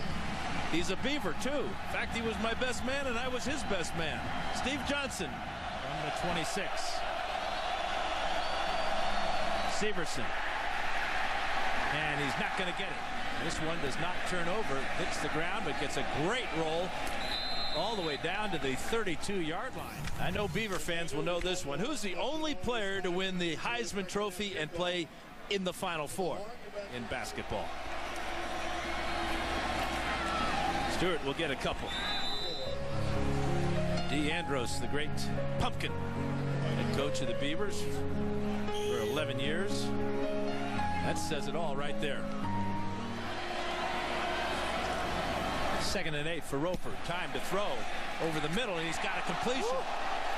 He's a Beaver, too. In fact, he was my best man, and I was his best man. Steve Johnson on the 26. Severson. And he's not going to get it. This one does not turn over. Hits the ground, but gets a great roll all the way down to the 32-yard line. I know Beaver fans will know this one. Who's the only player to win the Heisman Trophy and play in the Final Four in basketball? Stewart will get a couple. Dee Andros, the great pumpkin, head coach of the Beavers for 11 years. That says it all right there. 2nd and 8 for Roper. Time to throw over the middle, and he's got a completion.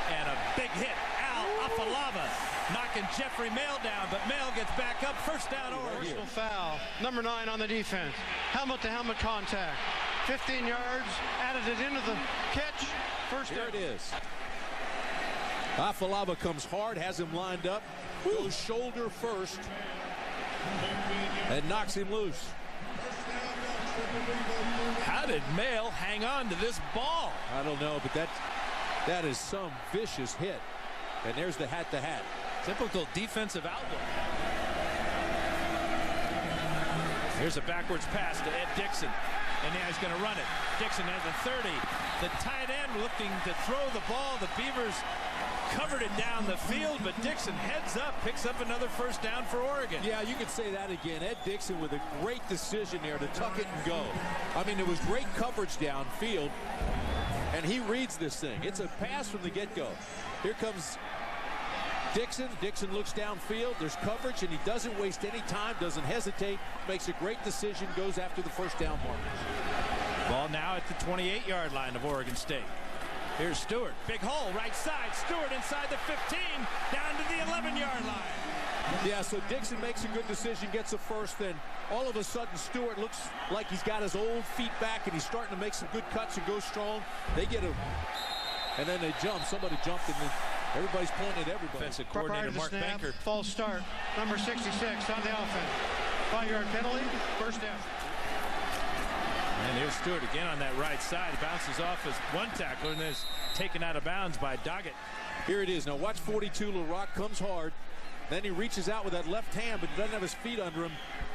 And a big hit. Al Afalava knocking Jeffrey Mail down, but Mail gets back up. First down Oregon. Personal foul. Number 9 on the defense. Helmet-to-helmet contact. 15 yards. Added it into the catch. First down. Here it is. Afalava comes hard, has him lined up, goes shoulder first, and knocks him loose. How did Mail hang on to this ball? I don't know, but that is some vicious hit. And there's the hat-to-hat. Typical defensive outlook. Here's a backwards pass to Ed Dixon. And now he's going to run it. Dixon has a 30. The tight end looking to throw the ball. The Beavers covered it down the field, but Dixon heads up, picks up another first down for Oregon. Yeah, you could say that again. Ed Dixon with a great decision there to tuck it and go. I mean, it was great coverage downfield, and he reads this thing. It's a pass from the get-go. Here comes Dixon. Dixon looks downfield. There's coverage, and he doesn't waste any time, doesn't hesitate, makes a great decision, goes after the first down mark. Ball now at the 28-yard line of Oregon State. Here's Stewart. Big hole, right side. Stewart inside the 15, down to the 11-yard line. Yeah, so Dixon makes a good decision, gets a first, then all of a sudden Stewart looks like he's got his old feet back, and he's starting to make some good cuts and go strong. They get a, and then they jump. Somebody jumped, and then everybody's pointing at everybody. Defensive coordinator Mark Banker. False start. Number 66 on the offense. 5-yard penalty, first down. And here's Stewart again on that right side. Bounces off his one tackler and is taken out of bounds by Doggett. Here it is. Now watch 42. LaRock comes hard. Then he reaches out with that left hand, but doesn't have his feet under him.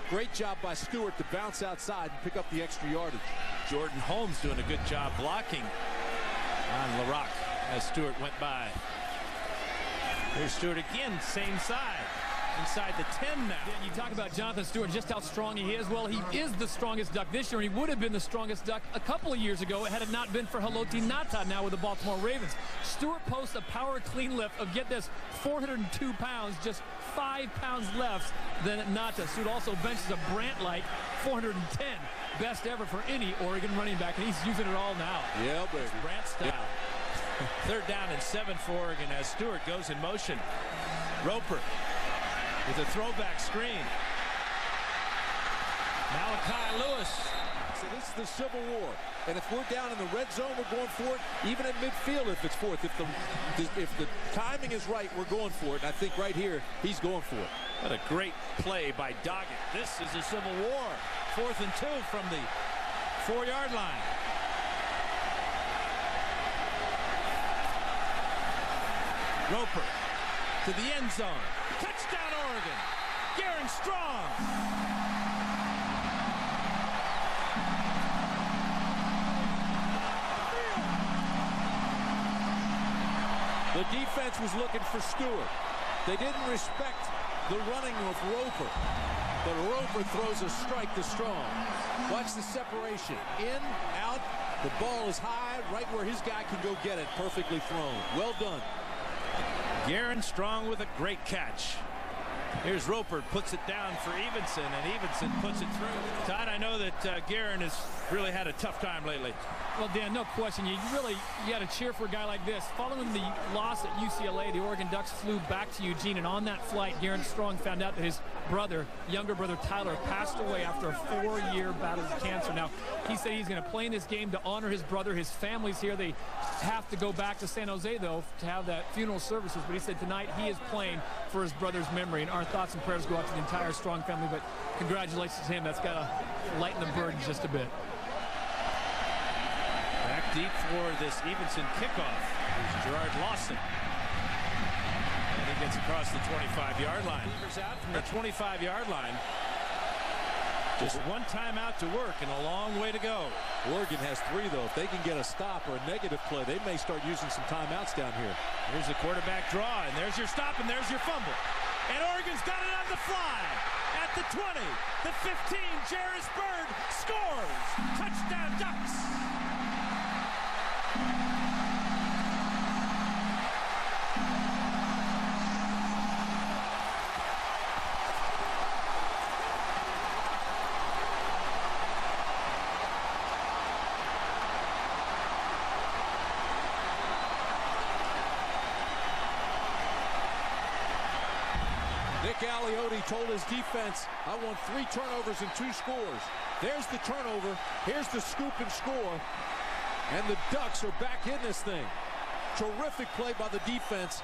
Great job by Stewart to bounce outside and pick up the extra yardage. Jordan Holmes doing a good job blocking on LaRock as Stewart went by. Here's Stewart again, same side. Inside the 10 now. You talk about Jonathan Stewart, just how strong he is. Well, he is the strongest Duck this year, and he would have been the strongest Duck a couple of years ago had it not been for Haloti Ngata now with the Baltimore Ravens. Stewart posts a power clean lift of, get this, 402 pounds, just 5 pounds less than Ngata. Stewart also benches a Brandt-like 410. Best ever for any Oregon running back, and he's using it all now. Yeah, baby. Brandt style. Yeah. 3rd down and 7 for Oregon as Stewart goes in motion. Roper with a throwback screen. Malachi Lewis. So this is the Civil War. And if we're down in the red zone, we're going for it. Even at midfield, if it's fourth. If the timing is right, we're going for it. And I think right here, he's going for it. What a great play by Doggett. This is a Civil War. 4th and 2 from the 4-yard line. Roper to the end zone. Touchdown, Oregon. Garen Strong. The defense was looking for Stewart. They didn't respect the running of Roper. But Roper throws a strike to Strong. Watch the separation. In, out. The ball is high, right where his guy can go get it. Perfectly thrown. Well done. Garen Strong with a great catch. Here's Roper, puts it down for Evenson, and Evenson puts it through. Todd, I know that Garen has really had a tough time lately. Well, Dan, no question. You got to cheer for a guy like this. Following the loss at UCLA, the Oregon Ducks flew back to Eugene, and on that flight, Garen Strong found out that his younger brother Tyler, passed away after a 4-year battle with cancer. Now, he said he's going to play in this game to honor his brother. His family's here. They have to go back to San Jose, though, to have that funeral services. But he said tonight he is playing for his brother's memory, and our thoughts and prayers go out to the entire Strong family. But congratulations to him. That's got to lighten the burden just a bit. Back deep for this Evenson kickoff is Gerard Lawson. And he gets across the 25-yard line. Beavers out from the 25-yard line. Just one timeout to work and a long way to go. Oregon has 3, though. If they can get a stop or a negative play, they may start using some timeouts down here. Here's the quarterback draw, and there's your stop, and there's your fumble. And Oregon's got it on the fly. At the 20, the 15, Jairus Byrd scores. Touchdown, Ducks. Aliotti told his defense, I want 3 turnovers and 2 scores. There's the turnover. Here's the scoop and score. And the Ducks are back in this thing. Terrific play by the defense.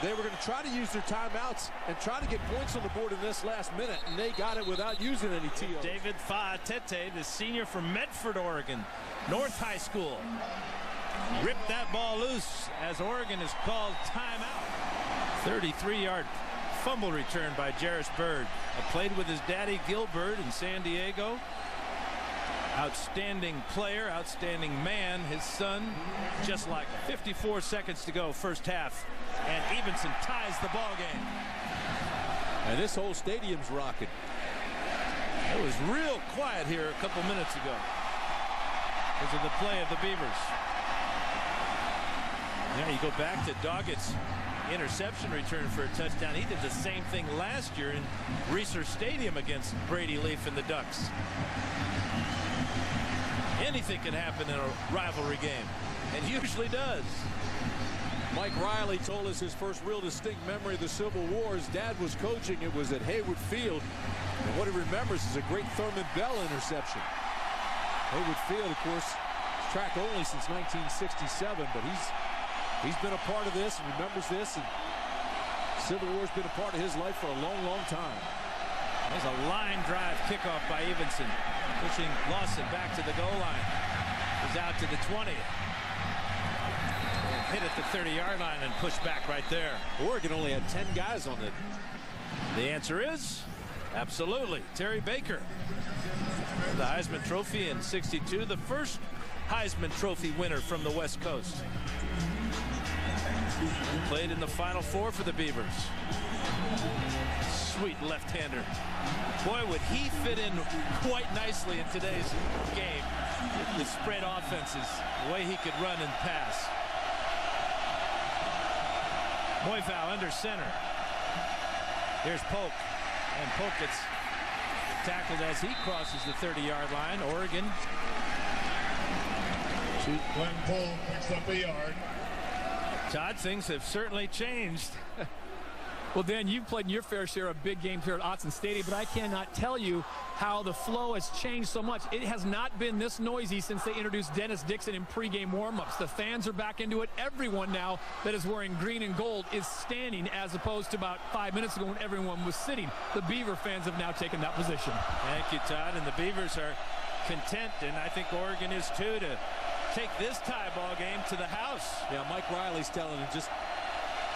They were going to try to use their timeouts and try to get points on the board in this last minute, and they got it without using any TOs. David Fa'atete, the senior from Medford, Oregon, North High School, ripped that ball loose as Oregon is called timeout. 33-yard fumble return by Jairus Byrd. Played with his daddy Gilbert in San Diego. Outstanding player, outstanding man. His son, just like 54 seconds to go, first half, and Evenson ties the ball game. And this whole stadium's rocking. It was real quiet here a couple minutes ago because of the play of the Beavers. Yeah, you go back to Doggett's interception return for a touchdown. He did the same thing last year in Reser Stadium against Brady Leaf and the Ducks. Anything can happen in a rivalry game, and usually does. Mike Riley told us his first real distinct memory of the Civil War. His dad was coaching. It was at Haywood Field. And what he remembers is a great Thurman Bell interception. Haywood Field, of course, is track only since 1967, but he's been a part of this and remembers this. And Civil War's been a part of his life for a long, long time. There's a line drive kickoff by Evenson, pushing Lawson back to the goal line. He's out to the 20. And hit at the 30-yard line and pushed back right there. Oregon only had 10 guys on it. The answer is absolutely Terry Baker. The Heisman Trophy in '62, the first Heisman Trophy winner from the West Coast. Played in the Final Four for the Beavers. Sweet left-hander. Boy, would he fit in quite nicely in today's game with spread offenses, the way he could run and pass. Moivow under center. Here's Polk, and Polk gets tackled as he crosses the 30-yard line. Oregon. Glenn Polk picks up a yard. Todd, things have certainly changed. Well, Dan, you've played your fair share of big games here at Autzen Stadium, but I cannot tell you how the flow has changed so much. It has not been this noisy since they introduced Dennis Dixon in pregame warmups. The fans are back into it. Everyone now that is wearing green and gold is standing, as opposed to about 5 minutes ago when everyone was sitting. The Beaver fans have now taken that position. Thank you, Todd. And the Beavers are content, and I think Oregon is too, to take this tie ball game to the house. Yeah, Mike Riley's telling him, just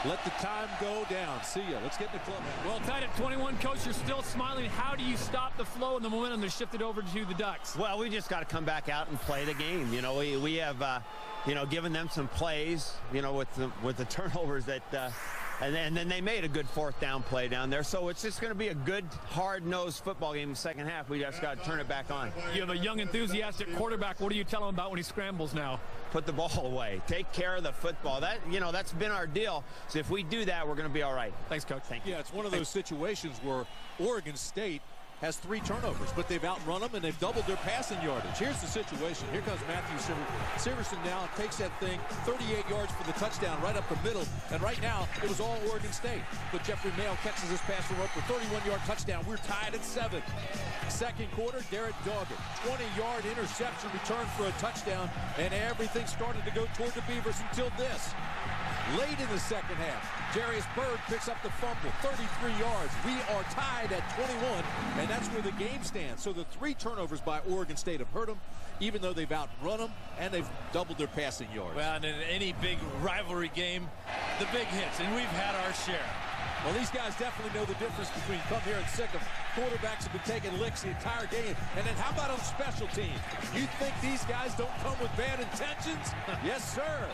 let the time go down. See ya. Let's get in the club. Well, tied at 21, Coach, you're still smiling. How do you stop the flow and the momentum that's shifted over to the Ducks? Well, we just got to come back out and play the game. You know, we have, given them some plays, with the turnovers that, and then they made a good fourth down play down there. So it's just going to be a good, hard-nosed football game in the second half. We just got to turn it back on. You have a young, enthusiastic quarterback. What do you tell him about when he scrambles now? Put the ball away. Take care of the football. That's been our deal. So if we do that, we're going to be all right. Thanks, Coach. Thank you. Yeah, it's one of those situations where Oregon State has 3 turnovers, but they've outrun them and they've doubled their passing yardage. Here's the situation. Here comes Matthew Severson now, takes that thing 38 yards for the touchdown right up the middle. And right now, it was all Oregon State. But Jeffrey Mayo catches this pass from up for 31-yard touchdown. We're tied at 7. Second quarter, Derek Doggett, 20-yard interception return for a touchdown, and everything started to go toward the Beavers until this. Late in the second half, Jarius Byrd picks up the fumble, 33 yards. We are tied at 21, and that's where the game stands. So the 3 turnovers by Oregon State have hurt them, even though they've outrun them, and they've doubled their passing yards. Well, and in any big rivalry game, the big hits, and we've had our share. Well, these guys definitely know the difference between come here and sick 'em. Quarterbacks have been taking licks the entire game. And then how about on special teams? You think these guys don't come with bad intentions? Yes, sir.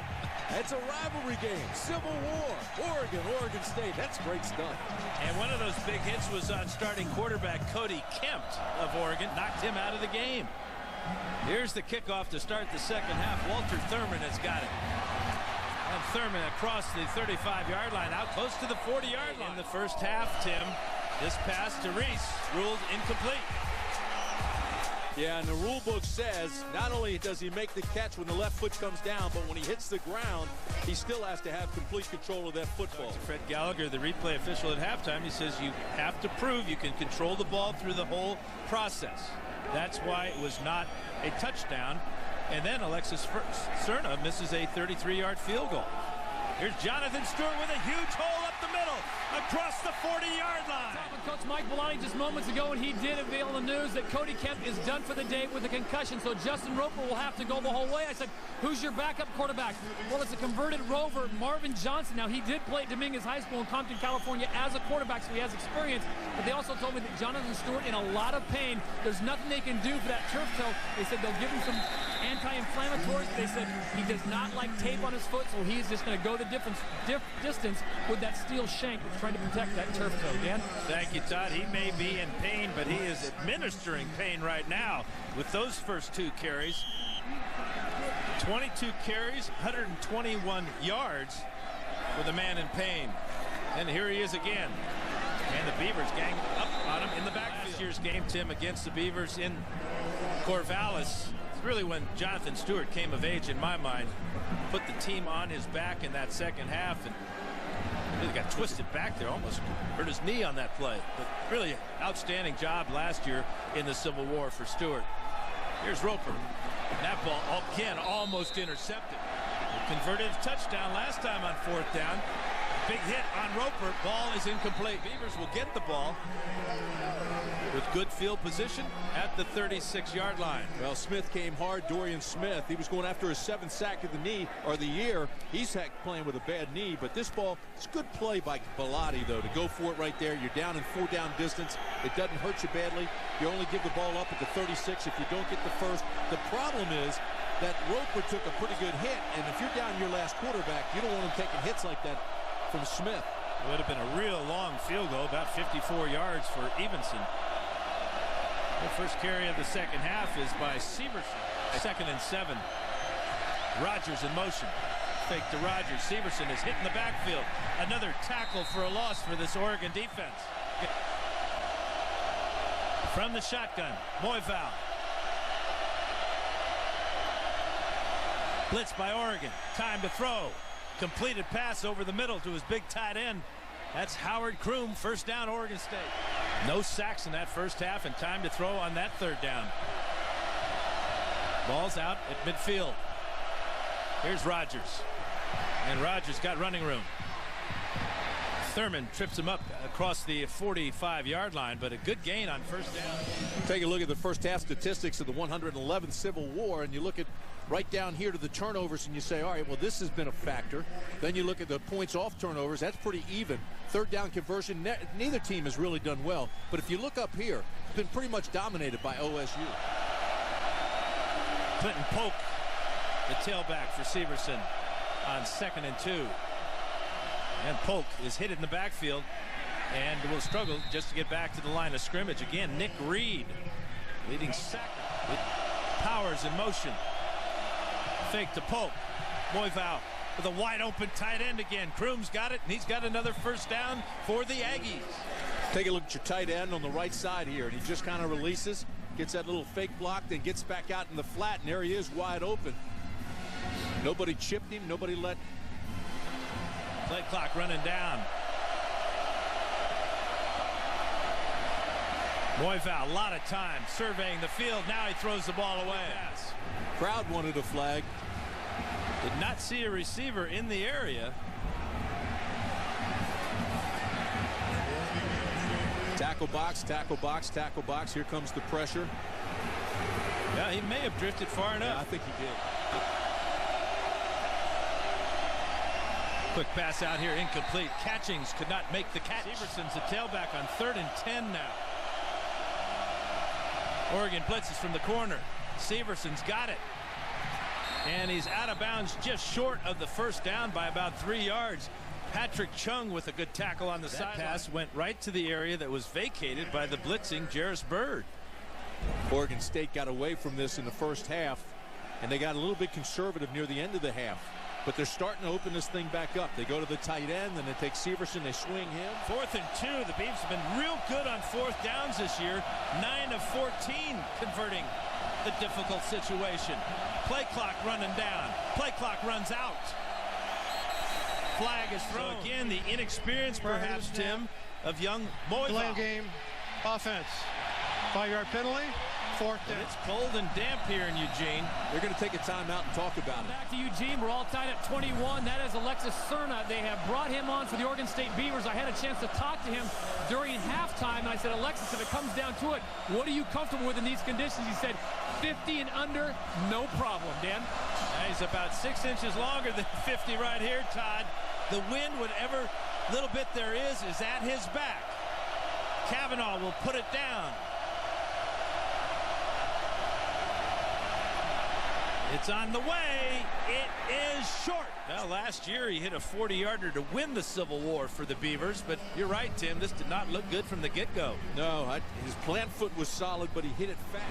It's a rivalry game. Civil War. Oregon State. That's great stuff. And one of those big hits was on starting quarterback Cody Kemp of Oregon. Knocked him out of the game. Here's the kickoff to start the second half. Walter Thurman has got it. And Thurman across the 35-yard line, out close to the 40-yard line. In the first half, Tim, this pass to Reese ruled incomplete. Yeah, and the rule book says not only does he make the catch when the left foot comes down, but when he hits the ground, he still has to have complete control of that football. Fred Gallagher, the replay official at halftime, he says you have to prove you can control the ball through the whole process. That's why it was not a touchdown. And then Alexis Serna misses a 33-yard field goal. Here's Jonathan Stewart with a huge hole up the middle. across the 40-yard line. Coach Mike Bellotti just moments ago, and he did unveil the news that Cody Kemp is done for the day with a concussion, so Justin Roper will have to go the whole way. I said, who's your backup quarterback? Well, it's a converted Rover, Marvin Johnson. Now, he did play at Dominguez High School in Compton, California as a quarterback, so he has experience, but they also told me that Jonathan Stewart in a lot of pain. There's nothing they can do for that turf toe. They said they'll give him some anti-inflammatories. They said he does not like tape on his foot, so he's just going to go the distance with that steel shank that's trying to protect that turf toe. Dan? Thank you, Todd. He may be in pain, but he is administering pain right now with those first 2 carries. 22 carries, 121 yards for the man in pain. And here he is again. And the Beavers gang up on him in the backfield. Last year's game, Tim, against the Beavers in Corvallis. It's really when Jonathan Stewart came of age in my mind. Put the team on his back in that second half, and he got twisted back there, almost hurt his knee on that play. But really outstanding job last year in the Civil War for Stewart. Here's Roper. And that ball, again, almost intercepted. He converted a touchdown last time on 4th down. Big hit on Roper. Ball is incomplete. Beavers will get the ball with good field position at the 36-yard line. Well, Smith came hard. Dorian Smith, he was going after his 7th sack of the year. He's playing with a bad knee, but this ball, it's a good play by Bellotti, though, to go for it right there. You're down in 4-down distance. It doesn't hurt you badly. You only give the ball up at the 36 if you don't get the first. The problem is that Roper took a pretty good hit, and if you're down your last quarterback, you don't want him taking hits like that from Smith. It would have been a real long field goal, about 54 yards for Evenson. The first carry of the second half is by Severson. 2nd and 7. Rogers in motion. Fake to Rogers. Severson is hit in the backfield. Another tackle for a loss for this Oregon defense. From the shotgun, Moival. Blitz by Oregon. Time to throw. Completed pass over the middle to his big tight end. That's Howard Kroom. First down, Oregon State. No sacks in that first half, and time to throw on that 3rd down. Ball's out at midfield. Here's Rogers. And Rogers got running room. Thurman trips him up across the 45-yard line, but a good gain on first down. Take a look at the first half statistics of the 111th Civil War, and you look at right down here to the turnovers, and you say, all right, well, this has been a factor. Then you look at the points off turnovers. That's pretty even. 3rd down conversion, neither team has really done well. But if you look up here, it's been pretty much dominated by OSU. Clinton Polk, the tailback for Severson on 2nd and 2. And Polk is hit in the backfield and will struggle just to get back to the line of scrimmage. Again, Nick Reed leading sacker. Powers in motion. Fake to Polk. Moival with a wide open tight end again. Kroom's got it, and he's got another first down for the Aggies. Take a look at your tight end on the right side here, and he just kind of releases, gets that little fake block, then gets back out in the flat, and there he is wide open. Nobody chipped him, nobody let. Play clock running down. Moival, a lot of time surveying the field. Now he throws the ball away. Crowd wanted a flag. Did not see a receiver in the area. Tackle box, tackle box, tackle box. Here comes the pressure. Yeah, he may have drifted far enough. Yeah, I think he did. Quick pass out here, incomplete. Catchings could not make the catch. Severson's a tailback on 3rd and 10 now. Oregon blitzes from the corner. Severson's got it. And he's out of bounds just short of the first down by about 3 yards. Patrick Chung with a good tackle on the side. Pass went right to the area that was vacated by the blitzing Jarris Bird. Oregon State got away from this in the first half, and they got a little bit conservative near the end of the half. But they're starting to open this thing back up. They go to the tight end, and they take Severson, they swing him. 4th and 2. The Beavs have been real good on 4th downs this year. 9 of 14 converting the difficult situation. Play clock running down. Play clock runs out. Flag is thrown. So again, the inexperience, perhaps, Tim, of young Moival. Delay game offense. 5-yard penalty. 4th down. It's cold and damp here in Eugene. They're going to take a timeout and talk about it. Back to Eugene. We're all tied at 21. That is Alexis Serna. They have brought him on for the Oregon State Beavers. I had a chance to talk to him during halftime, and I said, Alexis, if it comes down to it, what are you comfortable with in these conditions? He said, 50 and under, no problem. Dan? He's about 6 inches longer than 50 right here, Todd. The wind, whatever little bit there is at his back. Kavanaugh will put it down. It's on the way. It is short. Well, last year he hit a 40-yarder to win the Civil War for the Beavers, but you're right, Tim. This did not look good from the get-go. No, his plant foot was solid, but he hit it fat.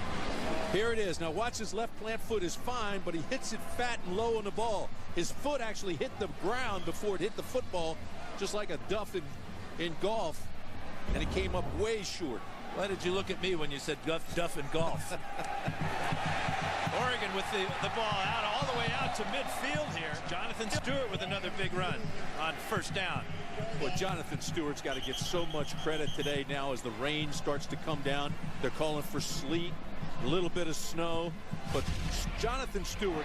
Here it is. Now watch, his left plant foot is fine, but he hits it fat and low on the ball. His foot actually hit the ground before it hit the football, just like a duff in golf, and it came up way short. Why did you look at me when you said duff in golf? Oregon with the ball out all the way out to midfield here. Jonathan Stewart with another big run on 1st down. Well, Jonathan Stewart's got to get so much credit today now as the rain starts to come down. They're calling for sleet, a little bit of snow, but Jonathan Stewart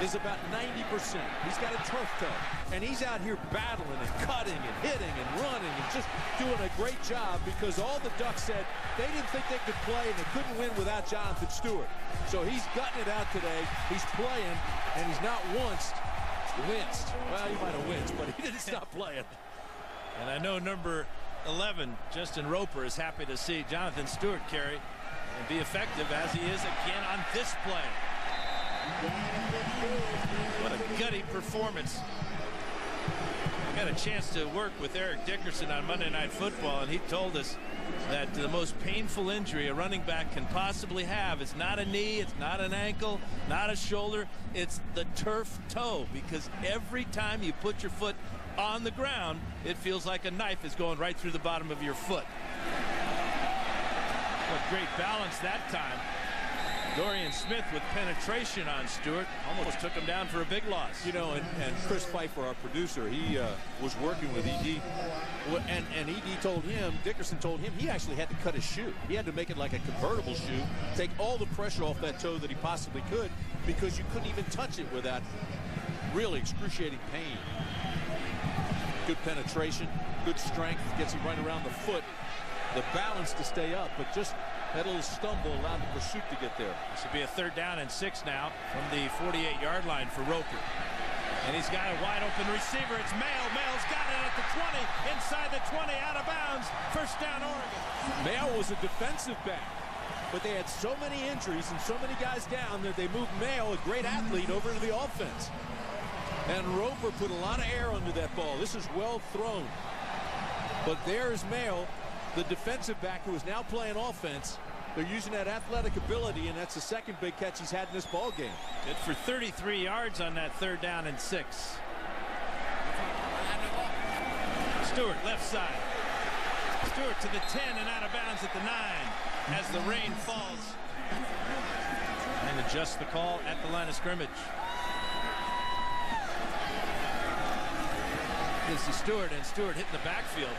is about 90%. He's got a turf toe, and he's out here battling and cutting and hitting and running and just doing a great job, because all the Ducks said they didn't think they could play and they couldn't win without Jonathan Stewart. So he's gutting it out today. He's playing, and he's not once winced. Well, he might have winced, but he didn't stop playing. And I know number 11, Justin Roper, is happy to see Jonathan Stewart carry and be effective as he is again on this play. What a gutty performance. I got a chance to work with Eric Dickerson on Monday Night Football, and he told us that the most painful injury a running back can possibly have is not a knee, it's not an ankle, not a shoulder, it's the turf toe, because every time you put your foot on the ground, it feels like a knife is going right through the bottom of your foot. What great balance that time. Dorian Smith with penetration on Stewart. Almost took him down for a big loss. You know, and Chris Pfeiffer, our producer, he was working with ED. And ED told him, Dickerson told him, he actually had to cut his shoe. He had to make it like a convertible shoe, take all the pressure off that toe that he possibly could, because you couldn't even touch it without really excruciating pain. Good penetration, good strength, gets him right around the foot. The balance to stay up, but just that little stumble allowed the pursuit to get there. This will be a 3rd down and 6 now from the 48-yard line for Roper. And he's got a wide open receiver. It's Mayo. Mayo's got it at the 20, inside the 20, out of bounds. 1st down, Oregon. Mayo was a defensive back, but they had so many injuries and so many guys down that they moved Mayo, a great athlete, over to the offense. And Roper put a lot of air under that ball. This is well thrown. But there's Mayo, the defensive back, who is now playing offense. They're using that athletic ability, and that's the 2nd big catch he's had in this ball game. Good for 33 yards on that 3rd down and 6. Stewart left side. Stewart to the 10 and out of bounds at the 9 as the rain falls. And adjusts the call at the line of scrimmage. This is Stewart, and Stewart hitting the backfield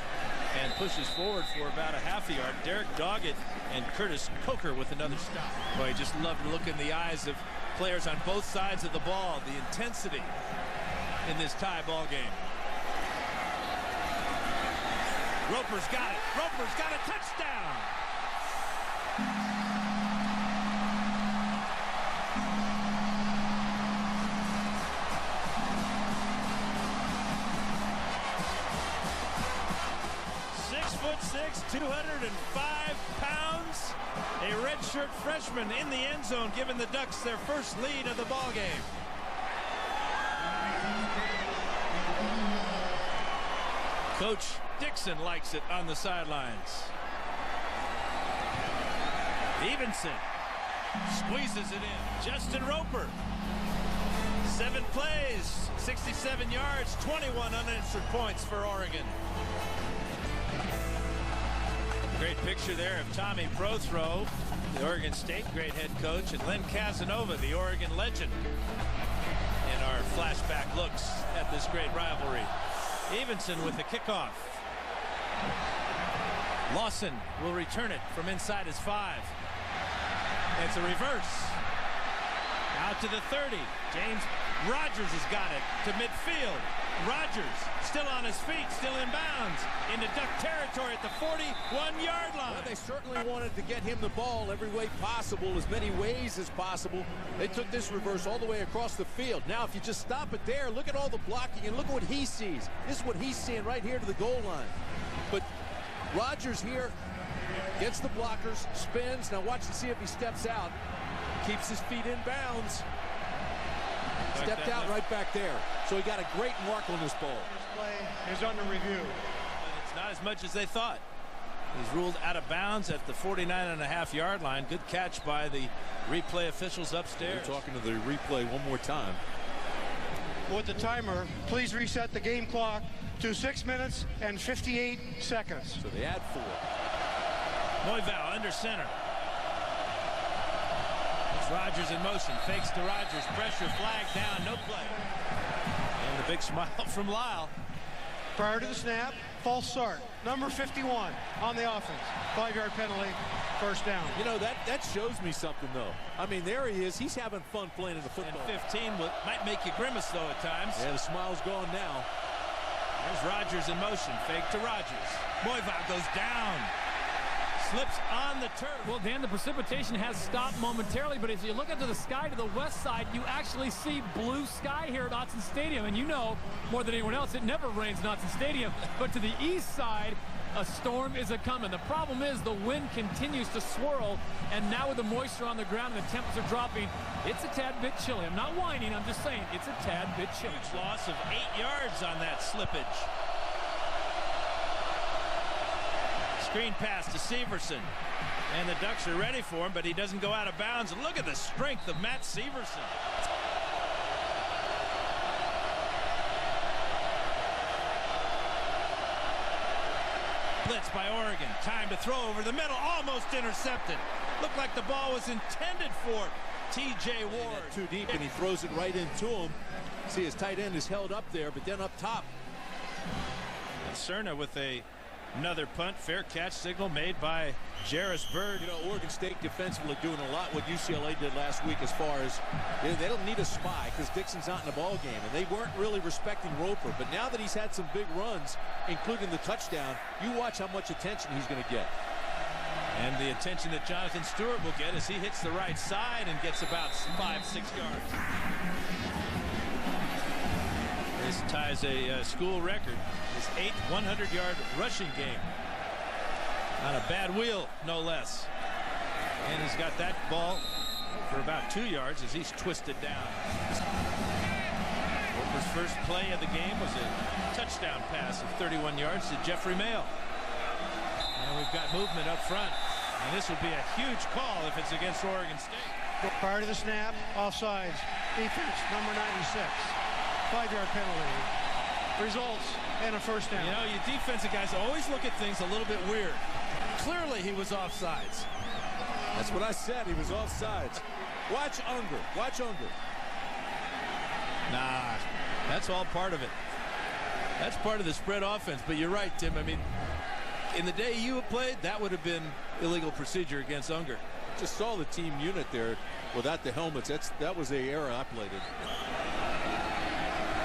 and pushes forward for about a half a yard. Derek Doggett and Curtis Coker with another stop. Boy, I just love to look in the eyes of players on both sides of the ball. The intensity in this tie ball game. Roper's got it. Roper's got a touchdown. .6'6", 205 pounds. A redshirt freshman in the end zone, giving the Ducks their first lead of the ball game. Coach Dixon likes it on the sidelines. Evenson squeezes it in. Justin Roper. 7 plays, 67 yards, 21 unanswered points for Oregon. Great picture there of Tommy Prothro, the Oregon State great head coach, and Len Casanova, the Oregon legend, in our flashback looks at this great rivalry. Evenson with the kickoff. Lawson will return it from inside his 5. It's a reverse. Out to the 30. James Rogers has got it to midfield. Rogers still on his feet, still in bounds, into Duck territory at the 41-yard line. Well, they certainly wanted to get him the ball every way possible, as many ways as possible. They took this reverse all the way across the field. Now, if you just stop it there, look at all the blocking, and look at what he sees. This is what he's seeing right here to the goal line. But Rogers here gets the blockers, spins. Now watch and see if he steps out. Keeps his feet in bounds. Stepped out right back there. So he got a great mark on this ball. This play is under review. But it's not as much as they thought. He's ruled out of bounds at the 49.5-yard line. Good catch by the replay officials upstairs. We're talking to the replay one more time. With the timer, please reset the game clock to 6 minutes and 58 seconds. So they add 4. Moival under center. It's Rogers in motion. Fakes to Rogers. Pressure, flag down, no play. And the big smile from Lyle. Prior to the snap, false start. Number 51 on the offense. 5-yard penalty, first down. You know, that shows me something, though. I mean, there he is. He's having fun playing in the football. And 15 might make you grimace, though, at times. Yeah, the smile's gone now. There's Rogers in motion. Fake to Rogers. Moival goes down. Slips on the turf. Well, Dan, the precipitation has stopped momentarily, but as you look into the sky to the west side, you actually see blue sky here at Autzen Stadium. And you know, more than anyone else, it never rains in Autzen Stadium. But to the east side, a storm is a-coming. The problem is the wind continues to swirl, and now with the moisture on the ground and the temps are dropping, it's a tad bit chilly. I'm not whining, I'm just saying it's a tad bit chilly. Huge loss of 8 yards on that slippage. Screen pass to Severson. And the Ducks are ready for him, but he doesn't go out of bounds. And look at the strength of Matt Severson. Blitz by Oregon. Time to throw over the middle. Almost intercepted. Looked like the ball was intended for T.J. Ward. Too deep, and he throws it right into him. See, his tight end is held up there, but then up top. And Serna with another punt. Fair catch signal made by Jarris Bird. You know, Oregon State defensively doing a lot what UCLA did last week as far as they don't need a spy because Dixon's not in the ball game, and they weren't really respecting Roper. But now that he's had some big runs, including the touchdown, you watch how much attention he's going to get. And the attention that Jonathan Stewart will get as he hits the right side and gets about 5-6 yards. This ties a school record. His 8th 100-yard rushing game. On a bad wheel, no less. And he's got that ball for about 2 yards as he's twisted down. Roper's first play of the game was a touchdown pass of 31 yards to Jeffrey Mail. And we've got movement up front. And this would be a huge call if it's against Oregon State. Prior to the snap, offsides. Defense, number 96. 5-yard penalty. Results and a first down. You know, you defensive guys always look at things a little bit weird. Clearly he was offsides. That's what I said. He was offsides. Watch Unger. Watch Unger. Nah, that's all part of it. That's part of the spread offense. But you're right, Tim. I mean, in the day you played, that would have been illegal procedure against Unger. Just saw the team unit there without the helmets. That was the era I played in.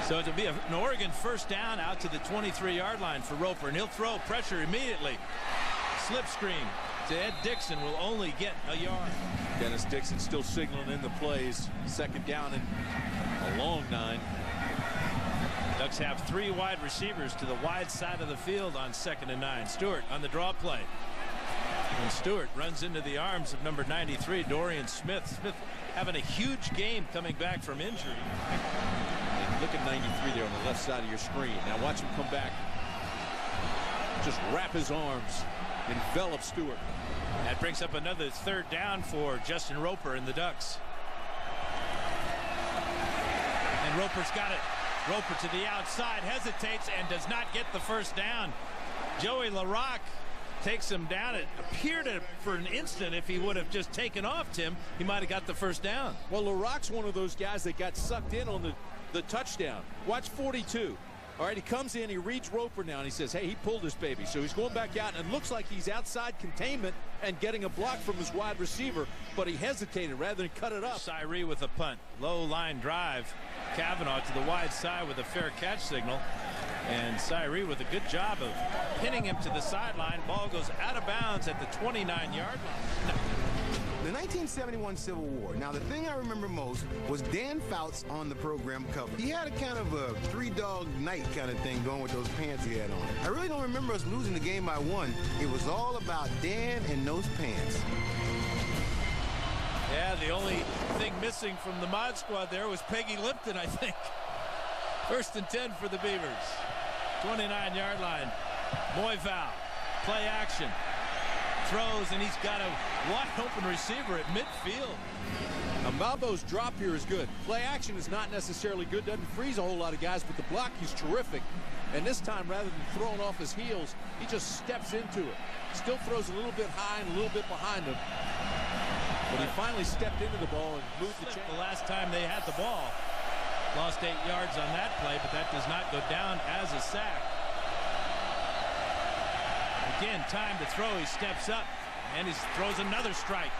So it'll be an Oregon first down out to the 23-yard line for Roper, and he'll throw pressure immediately. Slip screen to Ed Dixon will only get a yard. Dennis Dixon still signaling in the plays. Second down and a long 9. Ducks have 3 wide receivers to the wide side of the field on 2nd and 9. Stewart on the draw play. And Stewart runs into the arms of number 93, Dorian Smith. Smith having a huge game coming back from injury. Look at 93 there on the left side of your screen. Now watch him come back. Just wrap his arms. Envelop Stewart. That brings up another 3rd down for Justin Roper and the Ducks. And Roper's got it. Roper to the outside, hesitates, and does not get the first down. Joey LaRocque takes him down. It appeared for an instant if he would have just taken off, Tim, he might have got the first down. Well, LaRocque's one of those guys that got sucked in on the touchdown. Watch 42. All right, he comes in, he reads Roper now, and he says, hey, he pulled his baby. So he's going back out, and it looks like he's outside containment and getting a block from his wide receiver, but he hesitated rather than cut it up. Cyree with a punt. Low line drive. Kavanaugh to the wide side with a fair catch signal. And Cyree with a good job of pinning him to the sideline. Ball goes out of bounds at the 29-yard line. The 1971 Civil War. Now, the thing I remember most was Dan Fouts on the program cover. He had a kind of a three-dog night kind of thing going with those pants he had on. I really don't remember us losing the game by 1. It was all about Dan and those pants. Yeah, the only thing missing from the Mod Squad there was Peggy Lipton, I think. 1st and 10 for the Beavers. 29-yard line. Moyval. Play action. Throws, and he's got a wide-open receiver at midfield. Now, Malbo's drop here is good. Play action is not necessarily good. Doesn't freeze a whole lot of guys, but the block is terrific. And this time, rather than throwing off his heels, he just steps into it. Still throws a little bit high and a little bit behind him. But he finally stepped into the ball and moved the chain. The last time they had the ball. Lost 8 yards on that play, but that does not go down as a sack. Again, time to throw. He steps up, and he throws another strike.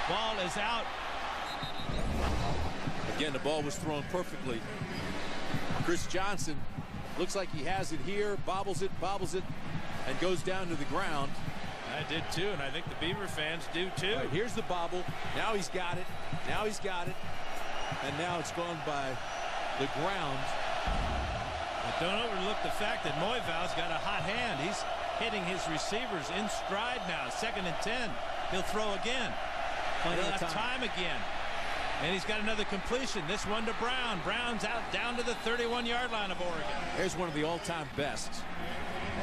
Ball is out. Again, the ball was thrown perfectly. Chris Johnson looks like he has it here, bobbles it, and goes down to the ground. I did too, and I think the Beaver fans do too. Right, here's the bobble. Now he's got it. Now he's got it. And now it's gone by the ground. But don't overlook the fact that Moyval's got a hot hand. He's hitting his receivers in stride now. 2nd and 10. He'll throw again. He'll have time again. And he's got another completion. This one to Brown. Brown's out down to the 31-yard line of Oregon. There's one of the all-time best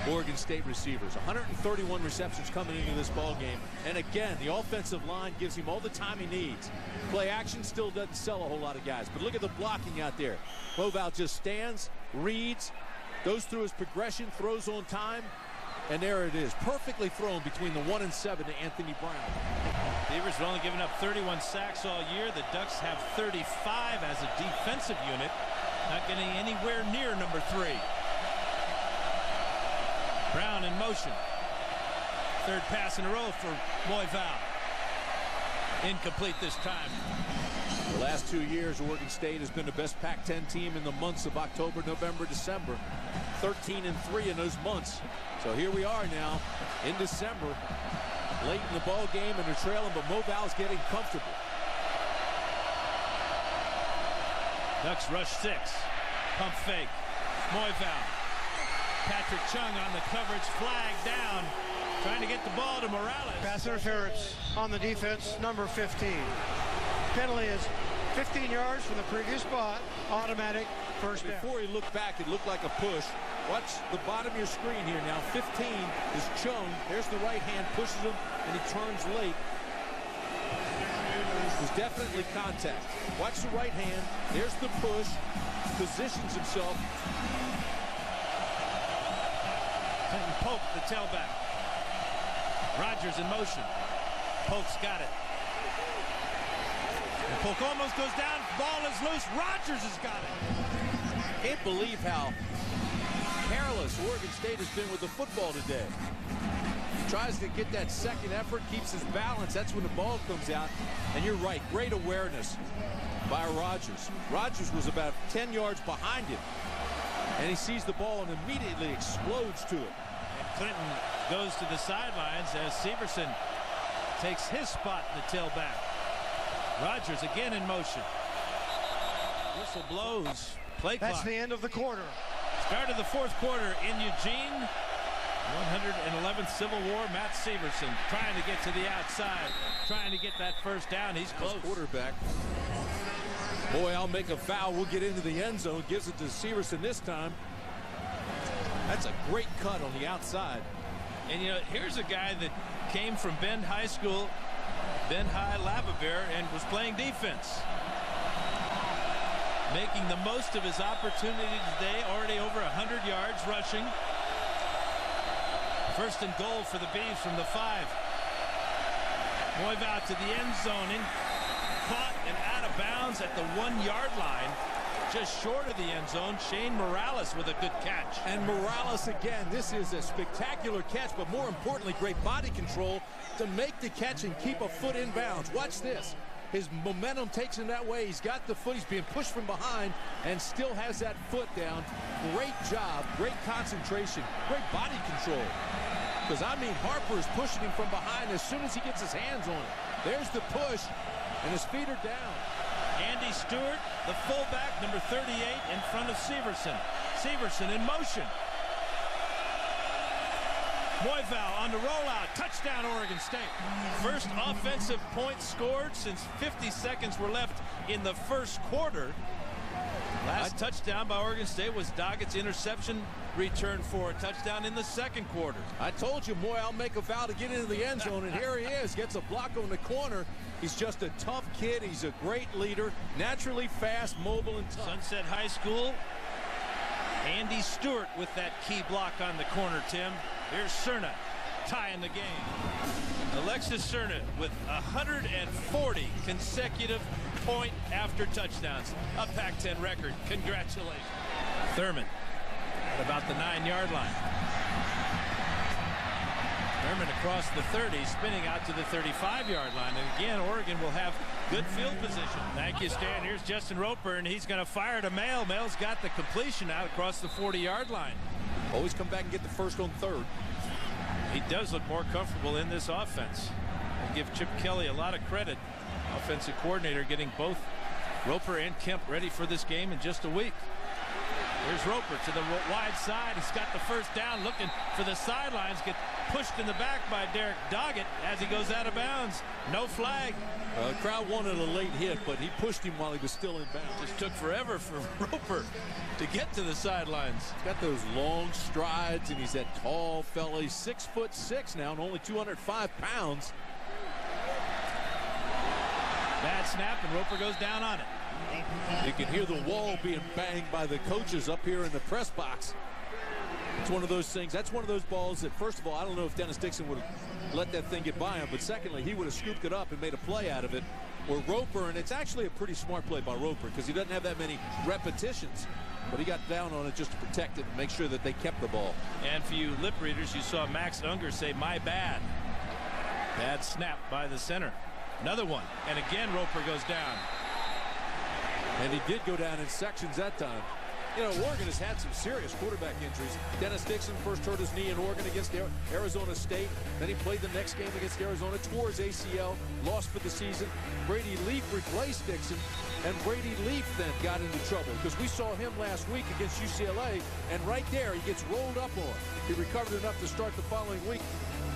Oregon State receivers. 131 receptions coming into this ball game. And again, the offensive line gives him all the time he needs. Play action still doesn't sell a whole lot of guys. But look at the blocking out there. Moyval just stands, reads, goes through his progression, throws on time. And there it is, perfectly thrown between the 1 and 7 to Anthony Brown. Beavers have only given up 31 sacks all year. The Ducks have 35 as a defensive unit. Not getting anywhere near number 3. Brown in motion. 3rd pass in a row for Moyval. Incomplete this time. The last 2 years, Oregon State has been the best Pac-10 team in the months of October, November, December. 13-3 in those months. So here we are now in December, late in the ball game, and they're trailing, but Moyval's getting comfortable. Ducks rush 6. Pump fake. Moyval. Patrick Chung on the coverage, flag down. Trying to get the ball to Morales. Pass interference on the defense, number 15. Penalty is 15 yards from the previous spot. Automatic first down. Before he looked back, it looked like a push. Watch the bottom of your screen here now. 15 is Chung. There's the right hand, pushes him, and he turns late. There's definitely contact. Watch the right hand. There's the push. Positions himself. Clinton Polk, the tailback. Rogers in motion. Polk's got it. And Polk almost goes down. Ball is loose. Rogers has got it. Can't believe how careless Oregon State has been with the football today. Tries to get that second effort, keeps his balance. That's when the ball comes out. And you're right, great awareness by Rogers. Rogers was about 10 yards behind him. And he sees the ball and immediately explodes to it. And Clinton goes to the sidelines as Severson takes his spot in the tailback. Rogers again in motion. Whistle blows. Play clock. That's the end of the quarter. Start of the 4th quarter in Eugene. 111th Civil War. Matt Severson trying to get to the outside. Trying to get that first down. He's close. Quarterback. Boy, I'll make a foul. We'll get into the end zone. Gives it to Severson this time. That's a great cut on the outside. And, you know, here's a guy that came from Bend High School, Bend High Lavavere, and was playing defense. Making the most of his opportunity today. Already over 100 yards rushing. 1st and goal for the Bees from the 5. Moyval to the end zone. Caught and out of bounds at the 1-yard line. just short of the end zone. Shane Morales with a good catch. And Morales again. This is a spectacular catch, but more importantly, great body control to make the catch and keep a foot in bounds. Watch this. His momentum takes him that way. He's got the foot. He's being pushed from behind and still has that foot down. Great job. Great concentration. Great body control. Because, I mean, Harper is pushing him from behind as soon as he gets his hands on it. There's the push, and his feet are down. Andy Stewart, the fullback, number 38, in front of Severson. Severson in motion. Moyval on the rollout. Touchdown, Oregon State. First offensive point scored since 50 seconds were left in the first quarter. Last touchdown by Oregon State was Doggett's interception return for a touchdown in the second quarter. I told you, boy, I'll make a vow to get into the end zone, and here he is. Gets a block on the corner. He's just a tough kid. He's a great leader. Naturally fast, mobile, and tough. Sunset High School. Andy Stewart with that key block on the corner, Tim. Here's Serna tying the game. Alexis Serna with 140 consecutive point after touchdowns. A Pac-10 record. Congratulations. Thurman at about the 9-yard line. Thurman across the 30, spinning out to the 35-yard line. And again, Oregon will have good field position. Thank you, Stan. Here's Justin Roper, and he's going to fire to Mail. Mail's got the completion out across the 40-yard line. Always come back and get the first on third. He does look more comfortable in this offense. I give Chip Kelly a lot of credit. Offensive coordinator getting both Roper and Kemp ready for this game in just a week. Here's Roper to the wide side. He's got the first down, looking for the sidelines. Get pushed in the back by Derek Doggett as he goes out of bounds. No flag. The crowd wanted a late hit, but he pushed him while he was still in bounds. Just took forever for Roper to get to the sidelines. He's got those long strides, and he's that tall fella. He's 6'6" now and only 205 pounds. Bad snap, and Roper goes down on it. You can hear the wall being banged by the coaches up here in the press box. It's one of those things. That's one of those balls that, first of all, I don't know if Dennis Dixon would have let that thing get by him, but secondly, he would have scooped it up and made a play out of it. Or Roper, and it's actually a pretty smart play by Roper because he doesn't have that many repetitions, but he got down on it just to protect it and make sure that they kept the ball. And for you lip readers, you saw Max Unger say, "My bad." Bad snap by the center. Another one, and again Roper goes down. And he did go down in sections that time. You know, Oregon has had some serious quarterback injuries. Dennis Dixon first hurt his knee in Oregon against Arizona State. Then he played the next game against Arizona, tore his ACL, lost for the season. Brady Leaf replaced Dixon, and Brady Leaf then got into trouble because we saw him last week against UCLA, and right there he gets rolled up on. He recovered enough to start the following week.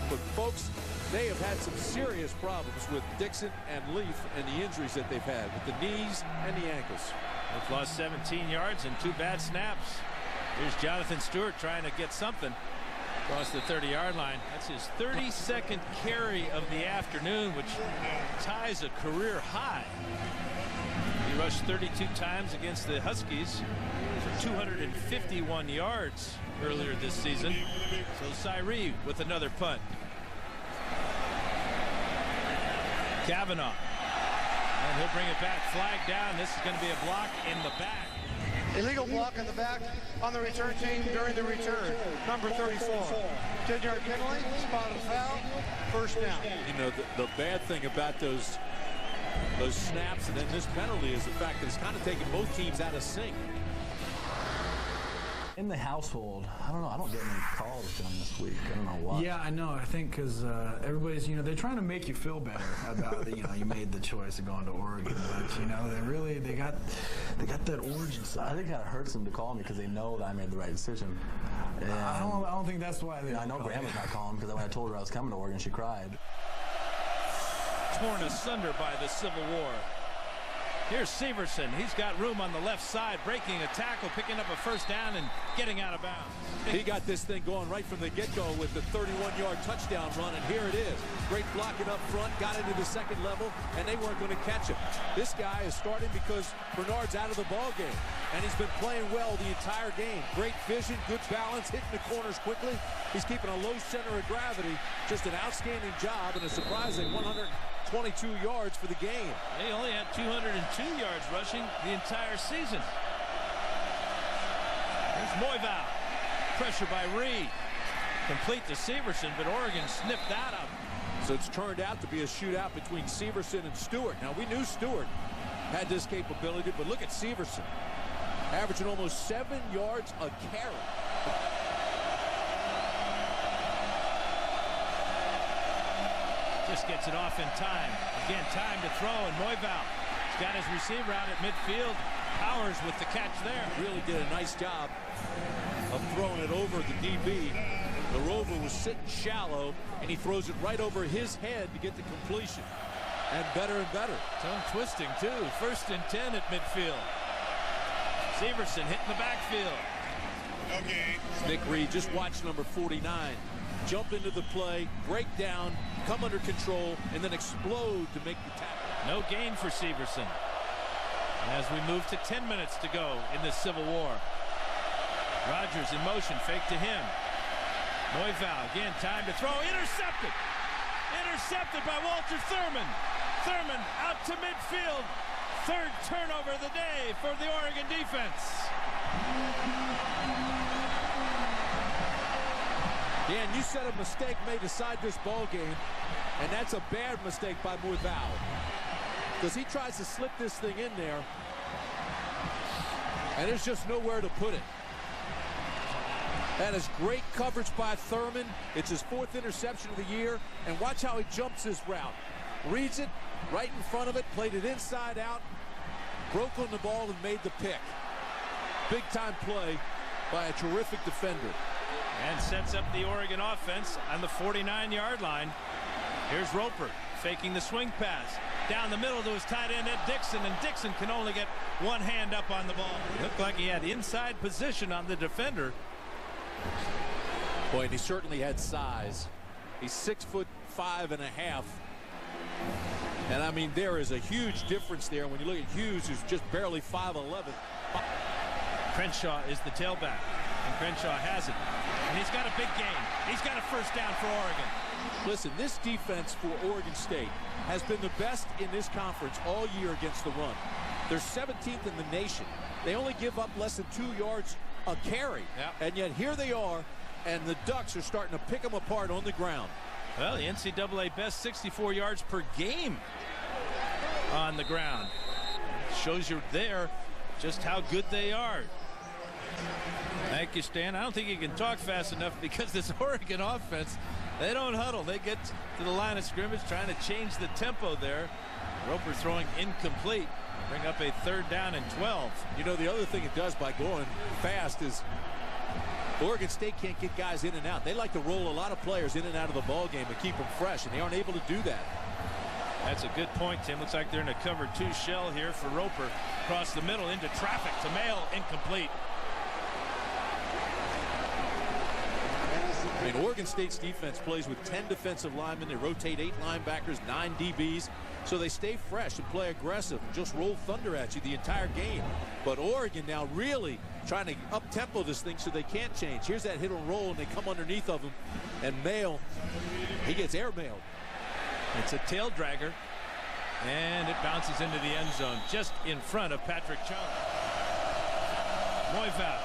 But folks, they have had some serious problems with Dixon and Leaf and the injuries that they've had with the knees and the ankles. They've lost 17 yards and 2 bad snaps. Here's Jonathan Stewart trying to get something across the 30-yard line. That's his 32nd carry of the afternoon, which ties a career high. He rushed 32 times against the Huskies for 251 yards earlier this season. So Cyree with another punt. Kavanaugh. And he'll bring it back. Flag down. This is going to be a block in the back. Illegal block in the back on the return team during the return. Number 34. 10-yard penalty. Spotted foul. First down. You know, the bad thing about those snaps and then this penalty is the fact that it's kind of taking both teams out of sync. In the household, I don't know. I don't get any calls during this week. I don't know why. Yeah, I know. I think because everybody's, they're trying to make you feel better about, you made the choice of going to Oregon. But, they got that origin side. I think it hurts them to call me because they know that I made the right decision. And I don't think that's why they. I know Grandma's not calling because when I told her I was coming to Oregon, she cried. Torn asunder by the Civil War. Here's Severson. He's got room on the left side, breaking a tackle, picking up a first down, and getting out of bounds. He got this thing going right from the get-go with the 31-yard touchdown run, and here it is. Great blocking up front, got into the second level, and they weren't going to catch him. This guy is starting because Bernard's out of the ball game, and he's been playing well the entire game. Great vision, good balance, hitting the corners quickly. He's keeping a low center of gravity. Just an outstanding job and a surprising 122 yards for the game. He only had 202 yards rushing the entire season. Here's Moivau. Pressure by Reed. Complete to Severson, but Oregon sniffed that up. So it's turned out to be a shootout between Severson and Stewart. Now, we knew Stewart had this capability, but look at Severson. Averaging almost 7 yards a carry. Just gets it off in time. Again, time to throw, and Moivau has got his receiver out at midfield. Powers with the catch there. Really did a nice job of throwing it over the DB. The Rover was sitting shallow, and he throws it right over his head to get the completion. And better. Tongue twisting, too. 1st and 10 at midfield. Severson hitting the backfield. Okay. Nick Reed, just watch number 49. Jump into the play, break down, come under control, and then explode to make the tackle. No gain for Severson. As we move to 10 minutes to go in this Civil War. Rodgers in motion, fake to him. Moivau, again, time to throw. Intercepted! Intercepted by Walter Thurman. Thurman out to midfield. 3rd turnover of the day for the Oregon defense. Dan, you said a mistake may decide this ball game, and that's a bad mistake by Moivau. Because he tries to slip this thing in there, and there's just nowhere to put it. That is great coverage by Thurman. It's his 4th interception of the year, and watch how he jumps his route. Reads it right in front of it, played it inside out, broke on the ball and made the pick. Big time play by a terrific defender. And sets up the Oregon offense on the 49-yard line. Here's Roper faking the swing pass. Down the middle to his tight end, Dixon, and Dixon can only get one hand up on the ball. It looked like he had inside position on the defender. Boy, and he certainly had size. He's 6'5.5". And I mean, there is a huge difference there when you look at Hughes, who's just barely 5'11". Crenshaw is the tailback, and Crenshaw has it. And he's got a big game. He's got a 1st down for Oregon. Listen, this defense for Oregon State has been the best in this conference all year against the run. They're 17th in the nation. They only give up less than 2 yards a carry. Yep. And yet here they are, and the Ducks are starting to pick them apart on the ground. Well, the NCAA best 64 yards per game on the ground. Shows you there just how good they are. Thank you, Stan. I don't think you can talk fast enough because this Oregon offense, they don't huddle. They get to the line of scrimmage trying to change the tempo there. Roper throwing incomplete. Bring up a 3rd down and 12. You know, the other thing it does by going fast is Oregon State can't get guys in and out. They like to roll a lot of players in and out of the ball game and keep them fresh, and they aren't able to do that. That's a good point, Tim. Looks like they're in a cover 2 shell here for Roper. Across the middle into traffic to Mail, incomplete. I mean, Oregon State's defense plays with 10 defensive linemen. They rotate 8 linebackers, 9 DBs. So they stay fresh and play aggressive and just roll thunder at you the entire game. But Oregon now really trying to up-tempo this thing so they can't change. Here's that hit and roll, and they come underneath of him. And Mail, he gets airmailed. It's a tail dragger, and it bounces into the end zone just in front of Patrick Chung. Moivau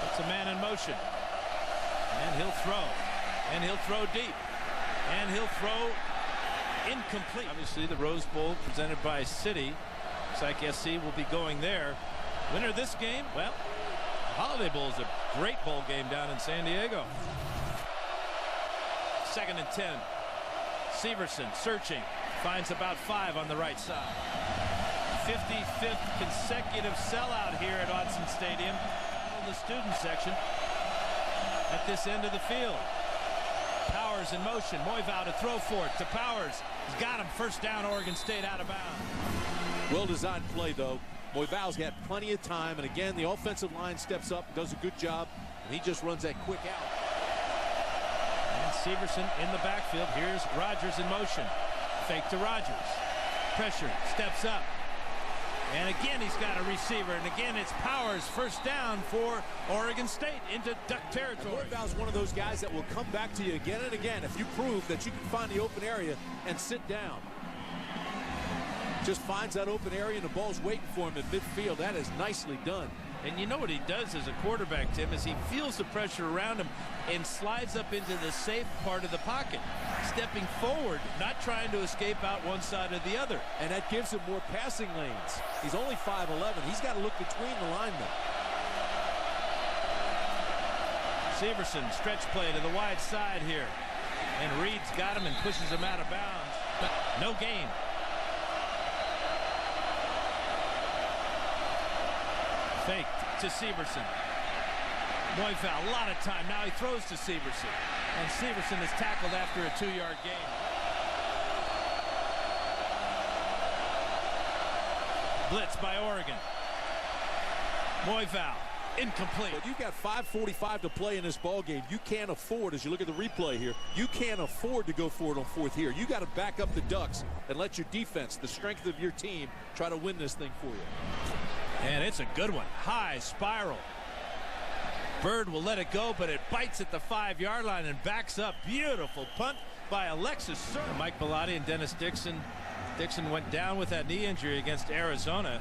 puts a man in motion. And he'll throw. And he'll throw deep. And he'll throw incomplete. Obviously, the Rose Bowl presented by City. Looks like SC will be going there. Winner of this game, well, Holiday Bowl is a great bowl game down in San Diego. 2nd and 10. Severson searching. Finds about 5 on the right side. 55th consecutive sellout here at Autzen Stadium. The student section at this end of the field. Powers in motion. Moivau to throw for it to Powers. He's got him. 1st down, Oregon State out of bounds. Well-designed play, though. Moivau's got plenty of time, and again, the offensive line steps up and does a good job, and he just runs that quick out. And Severson in the backfield. Here's Rodgers in motion. Fake to Rodgers. Pressure. Steps up. And again, he's got a receiver. And again, it's Powers. 1st down for Oregon State into Duck territory. Moivau's one of those guys that will come back to you again and again if you prove that you can find the open area and sit down. just finds that open area and the ball's waiting for him at midfield. That is nicely done. And you know what he does as a quarterback, Tim, is he feels the pressure around him and slides up into the safe part of the pocket, stepping forward, not trying to escape out one side or the other. And that gives him more passing lanes. He's only 5'11". He's got to look between the linemen. Severson, stretch play to the wide side here. And Reed's got him and pushes him out of bounds. No gain. Fake to Severson. Moyfell, a lot of time. Now he throws to Severson. And Severson is tackled after a 2-yard gain. Blitz by Oregon. Moyfell, incomplete. But you've got 5:45 to play in this ball game. You can't afford, as you look at the replay here, you can't afford to go for it on 4th here. You got to back up the Ducks and let your defense, the strength of your team, try to win this thing for you. And it's a good one. High spiral. Bird will let it go, but it bites at the 5-yard line and backs up. Beautiful punt by Alexis Serna. Mike Bellotti and Dennis Dixon. Dixon went down with that knee injury against Arizona.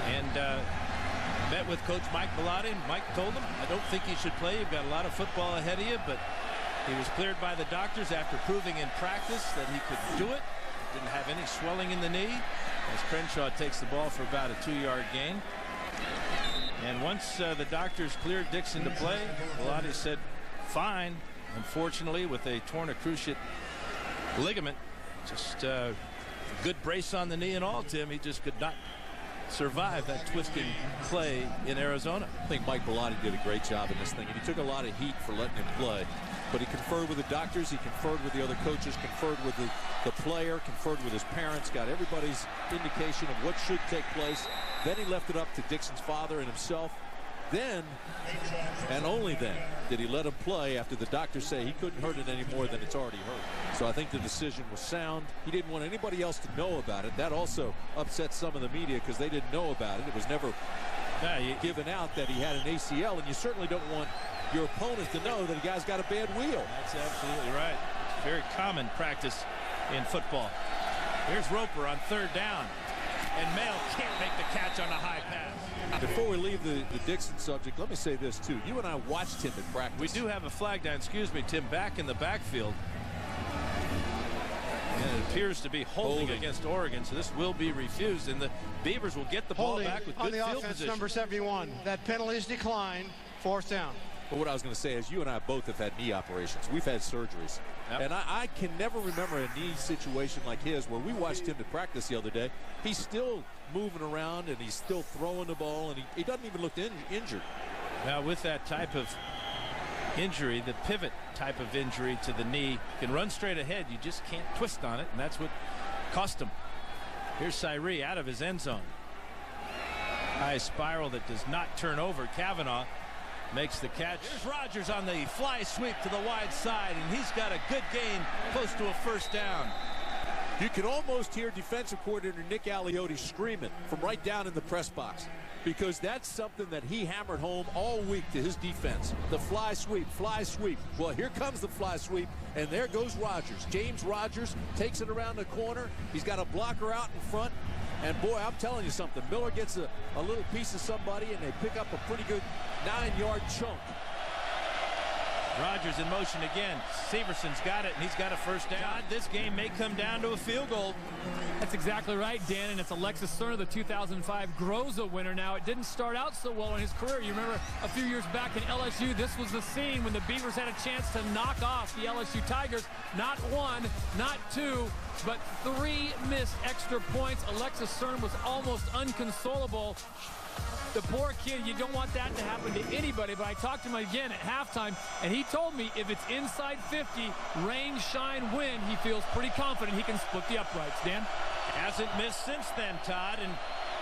And met with Coach Mike Bellotti. And Mike told him, I don't think you should play. You've got a lot of football ahead of you. But he was cleared by the doctors after proving in practice that he could do it. Didn't have any swelling in the knee. As Crenshaw takes the ball for about a 2-yard gain. And once the doctors cleared Dixon to play, Bellotti said, fine. Unfortunately, with a torn cruciate ligament, just a good brace on the knee and all, Tim, he just could not survive that twisting play in Arizona. I think Mike Bellotti did a great job in this thing, and he took a lot of heat for letting him play. But he conferred with the doctors, he conferred with the other coaches, conferred with the player, conferred with his parents, got everybody's indication of what should take place. Then he left it up to Dixon's father and himself. Then, and only then, did he let him play after the doctors say he couldn't hurt it any more than it's already hurt. So I think the decision was sound. He didn't want anybody else to know about it. That also upset some of the media because they didn't know about it. It was never given out that he had an ACL, and you certainly don't want your opponent to know that a guy's got a bad wheel. That's absolutely right. It's very common practice in football. Here's Roper on 3rd down. And Mail can't make the catch on a high pass. Before we leave the Dixon subject, let me say this, too. You and I watched him at practice. We do have a flag down, excuse me, Tim, back in the backfield. And it appears to be holding against Oregon, so this will be refused. And the Beavers will get the ball back with good field offense, position. Number 71. That penalty is declined. 4th down. But what I was going to say is you and I both have had knee operations. We've had surgeries. Yep. And I can never remember a knee situation like his where we watched him to practice the other day. He's still moving around and he's still throwing the ball, and he doesn't even look injured. Now, with that type of injury, the pivot type of injury to the knee, you can run straight ahead. You just can't twist on it, and that's what cost him. Here's Cyree out of his end zone. High spiral that does not turn over. Kavanaugh makes the catch. Here's Rogers on the fly sweep to the wide side, and he's got a good gain close to a 1st down. You can almost hear defensive coordinator Nick Aliotti screaming from right down in the press box, because that's something that he hammered home all week to his defense. The fly sweep, fly sweep. Well, here comes the fly sweep, and there goes Rogers. James Rogers takes it around the corner. He's got a blocker out in front. And boy, I'm telling you something, Miller gets a little piece of somebody, and they pick up a pretty good 9-yard chunk. Rogers in motion again. Severson's got it, and he's got a 1st down. This game may come down to a field goal. That's exactly right, Dan, and it's Alexis Serna, the 2005 Groza winner. Now, it didn't start out so well in his career. You remember a few years back in LSU, this was the scene when the Beavers had a chance to knock off the LSU Tigers. Not 1, not 2, but 3 missed extra points. Alexis Serna was almost unconsolable. The poor kid, you don't want that to happen to anybody, but I talked to him again at halftime, and he told me if it's inside 50, rain, shine, wind, he feels pretty confident he can split the uprights. Dan? Hasn't missed since then, Todd, and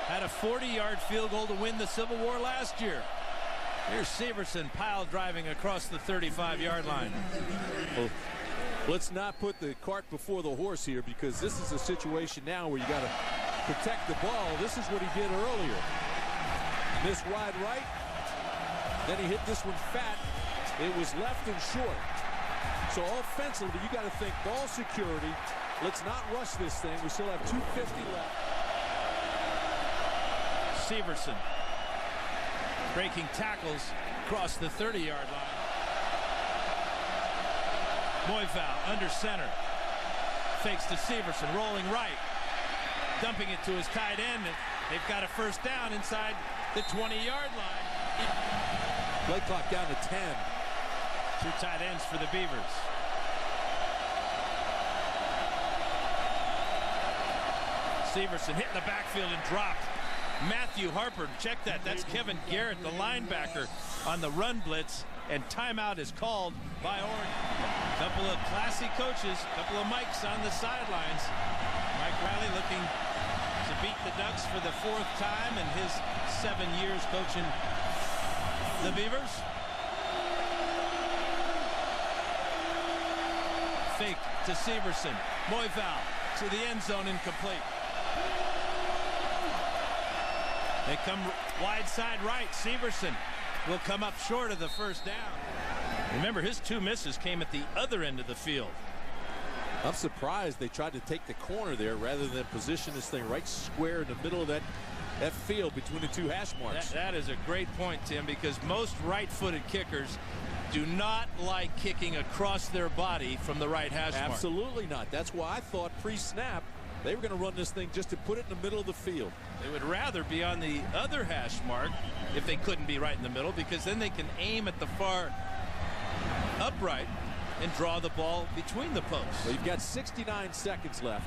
had a 40-yard field goal to win the Civil War last year. Here's Severson pile driving across the 35-yard line. Well, let's not put the cart before the horse here, because this is a situation now where you got to protect the ball. This is what he did earlier. This wide right, then he hit this one fat. It was left and short. So offensively, you got to think ball security, Let's not rush this thing. We still have 2:50 left. Severson breaking tackles across the 30-yard line. Moival under center. Fakes to Severson, rolling right. Dumping it to his tight end. They've got a first down inside the 20-yard line. Play clock down to 10. 2 tight ends for the Beavers. Severson hit in the backfield and dropped. Matthew Harper, check that. That's Kevin Garrett, the linebacker, on the run blitz, and timeout is called by Oregon. Couple of classy coaches, couple of mics on the sidelines. Mike Riley looking to beat the Ducks for the 4th time in his 7 years coaching the Beavers. Fake to Severson. Moival to the end zone, incomplete. They come wide side right. Severson will come up short of the first down. Remember, his 2 misses came at the other end of the field. I'm surprised they tried to take the corner there rather than position this thing right square in the middle of that field between the 2 hash marks. That is a great point, Tim, because most right-footed kickers do not like kicking across their body from the right hash mark. Absolutely not. That's why I thought pre-snap they were going to run this thing just to put it in the middle of the field. They would rather be on the other hash mark if they couldn't be right in the middle, because then they can aim at the far upright and draw the ball between the posts. Well, you've got 69 seconds left.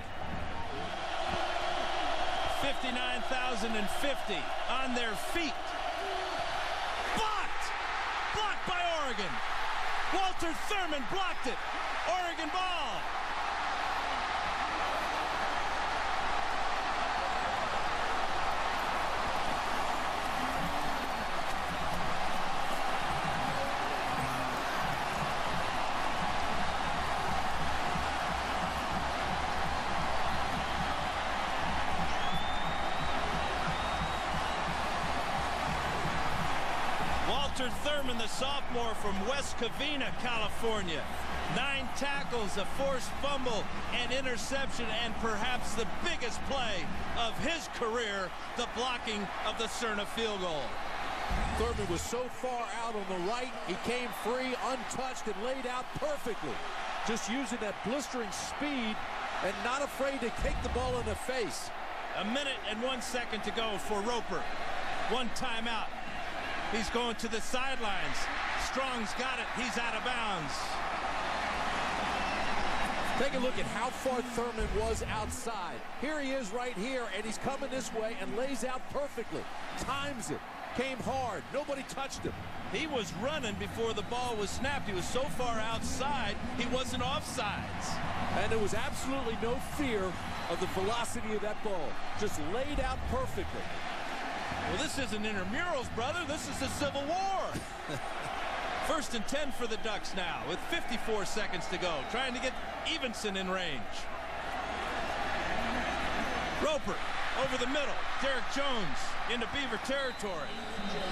59,050 on their feet. Blocked! Blocked by Oregon. Walter Thurman blocked it. Oregon ball. Walter Thurman, the sophomore from West Covina, California. 9 tackles, a forced fumble, an interception, and perhaps the biggest play of his career, the blocking of the Serna field goal. Thurman was so far out on the right, he came free, untouched, and laid out perfectly. Just using that blistering speed and not afraid to kick the ball in the face. 1 minute and 1 second to go for Roper. 1 timeout. He's going to the sidelines. Strong's got it. He's out of bounds. Take a look at how far Thurman was outside. Here he is right here, and he's coming this way and lays out perfectly. Times it. Came hard. Nobody touched him. He was running before the ball was snapped. He was so far outside, he wasn't offsides. And there was absolutely no fear of the velocity of that ball. Just laid out perfectly. Well, this isn't intramurals, brother. This is the Civil War. 1st and 10 for the Ducks now with 54 seconds to go. Trying to get Evenson in range. Roper over the middle. Derek Jones into Beaver territory.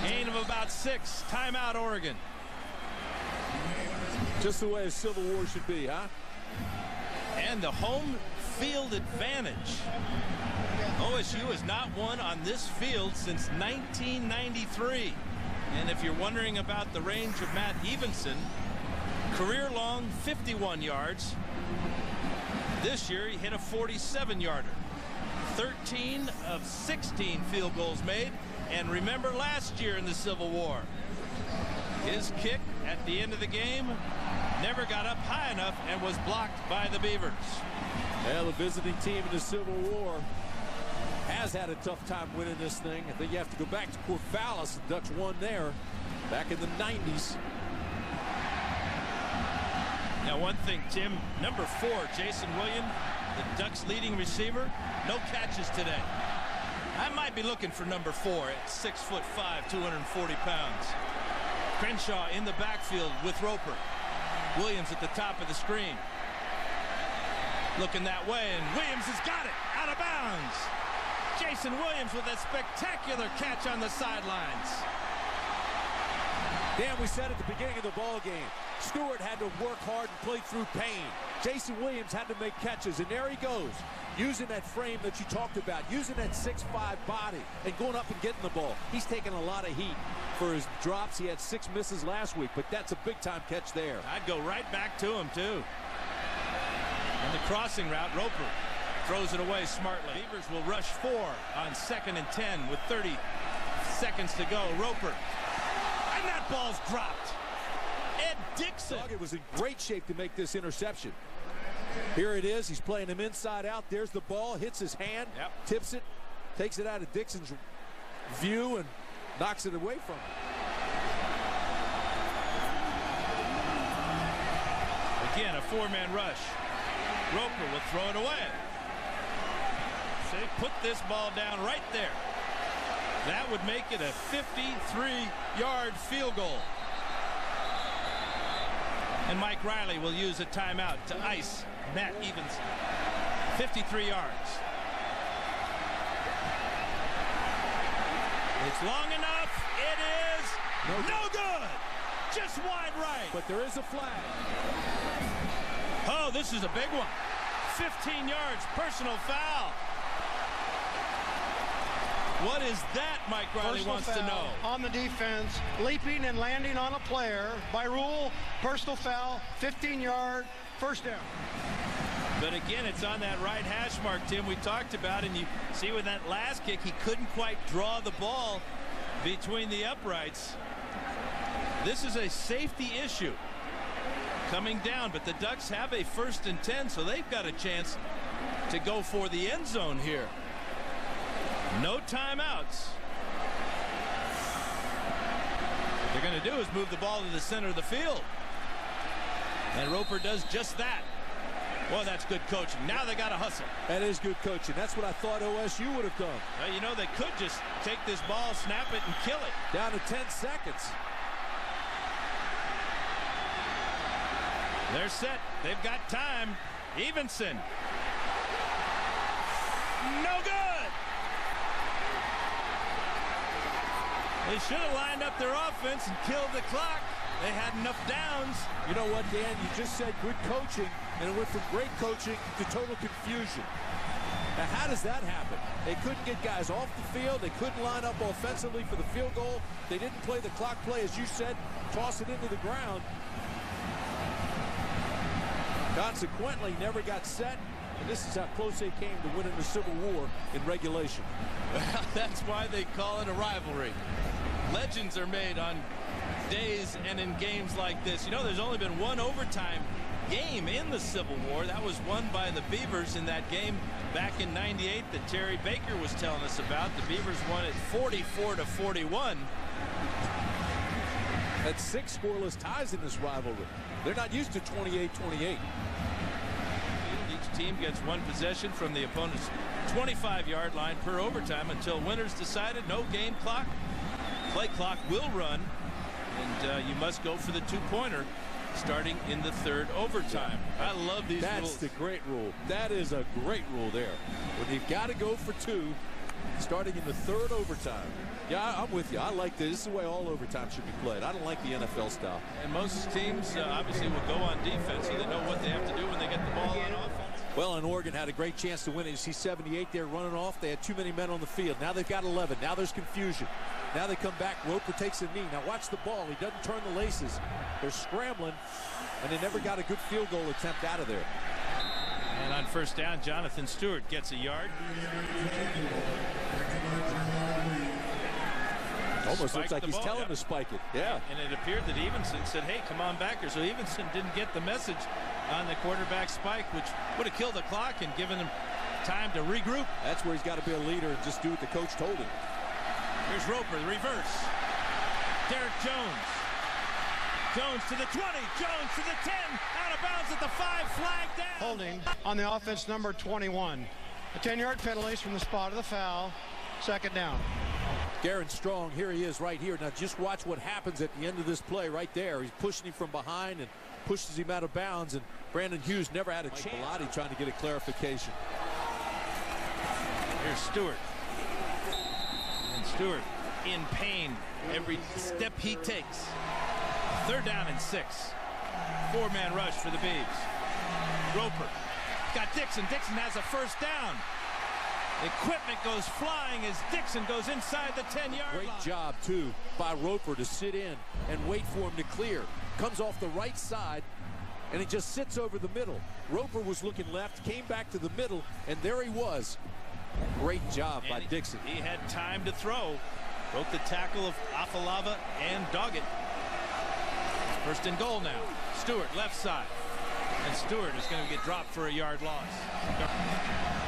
Gain of about 6. Timeout, Oregon. Just the way a Civil War should be, huh? And the home field advantage. OSU has not won on this field since 1993. And if you're wondering about the range of Matt Evenson, career-long 51 yards. This year he hit a 47-yarder. 13 of 16 field goals made. And remember last year in the Civil War, his kick at the end of the game never got up high enough and was blocked by the Beavers. Well, the visiting team in the Civil War has had a tough time winning this thing. I think you have to go back to Corvallis. The Ducks won there back in the 90s. Now, one thing, Tim, number 4, Jason Williams, the Ducks' leading receiver, no catches today. I might be looking for number 4 at 6'5", 240 pounds. Crenshaw in the backfield with Roper. Williams at the top of the screen. Looking that way, and Williams has got it out of bounds. Jason Williams with a spectacular catch on the sidelines. Dan, we said at the beginning of the ball game, Stewart had to work hard and play through pain. Jason Williams had to make catches, and there he goes, using that frame that you talked about, using that 6'5" body and going up and getting the ball. He's taking a lot of heat for his drops. He had 6 misses last week, but that's a big-time catch there. I'd go right back to him, too. On the crossing route, Roper throws it away smartly. Beavers will rush 4 on 2nd and 10 with 30 seconds to go. Roper. And that ball's dropped. Ed Dixon. It was in great shape to make this interception. Here it is. He's playing him inside out. There's the ball. Hits his hand. Tips it. Takes it out of Dixon's view and knocks it away from him. Again, a 4-man rush. Roper will throw it away. So they put this ball down right there. That would make it a 53-yard field goal. And Mike Riley will use a timeout to ice Matt Evenson. 53 yards. It's long enough. It is no good. Just wide right. But there is a flag. Oh, this is a big one. 15 yards, personal foul. What is that, Mike Riley Personal wants foul to know. On the defense, leaping and landing on a player. By rule, personal foul, 15-yard, first down. But again, it's on that right hash mark, Tim, we talked about, and you see with that last kick, he couldn't quite draw the ball between the uprights. This is a safety issue coming down, but the Ducks have a 1st and 10, so they've got a chance to go for the end zone here. No timeouts. What they're going to do is move the ball to the center of the field. And Roper does just that. Well, that's good coaching. Now they got to hustle. That is good coaching. That's what I thought OSU would have done. Well, you know, they could just take this ball, snap it, and kill it. Down to 10 seconds. They're set. They've got time. Evenson. No good. They should have lined up their offense and killed the clock. They had enough downs. You know what, Dan? You just said good coaching, and it went from great coaching to total confusion. Now, how does that happen? They couldn't get guys off the field. They couldn't line up offensively for the field goal. They didn't play the clock play, as you said, toss it into the ground. Consequently, never got set. And this is how close they came to winning the Civil War in regulation. Well, that's why they call it a rivalry. Legends are made on days and in games like this. You know, there's only been one overtime game in the Civil War. That was won by the Beavers in that game back in '98 that Terry Baker was telling us about. The Beavers won it 44-41. That's 6 scoreless ties in this rivalry. They're not used to 28-28. Each team gets one possession from the opponent's 25-yard line per overtime until winners decided. No game clock. Play clock will run, and you must go for the 2-pointer starting in the 3rd overtime. I love these rules. That's the great rule. That is a great rule there. When you've got to go for 2, starting in the 3rd overtime. Yeah, I'm with you. I like this. This is the way all overtime should be played. I don't like the NFL style. And most teams obviously will go on defense, so they know what they have to do when they get the ball on offense. Well, and Oregon had a great chance to win it. You see 78 there running off. They had too many men on the field. Now they've got 11. Now there's confusion. Now they come back. Roper takes a knee. Now watch the ball. He doesn't turn the laces. They're scrambling, and they never got a good field goal attempt out of there. And on 1st down, Jonathan Stewart gets a yard. Almost looks like he's telling him to spike it. Yeah. And it appeared that Evenson said, hey, come on back here. So Evenson didn't get the message on the quarterback spike, which would have killed the clock and given him time to regroup. That's where he's got to be a leader and just do what the coach told him. Here's Roper, the reverse. Derek Jones. Jones to the 20. Jones to the 10. Out of bounds at the 5. Flag down. Holding on the offense, number 21. A 10-yard penalty from the spot of the foul. 2nd down. Garen Strong, here he is right here. Now just watch what happens at the end of this play right there. He's pushing him from behind and pushes him out of bounds, and Brandon Hughes never had a chance. Bellotti trying to get a clarification. Here's Stewart. And Stewart in pain every step he takes. 3rd down and 6. Four-man rush for the Beavs. Roper got Dixon. Dixon has a first down. Equipment goes flying as Dixon goes inside the 10-yard line. Great job, too, by Roper to sit in and wait for him to clear. Comes off the right side, and he just sits over the middle. Roper was looking left, came back to the middle, and there he was. Great job by Dixon. He had time to throw. Broke the tackle of Afalava and Doggett. First and goal now. Stewart, left side. And Stewart is going to get dropped for a yard loss.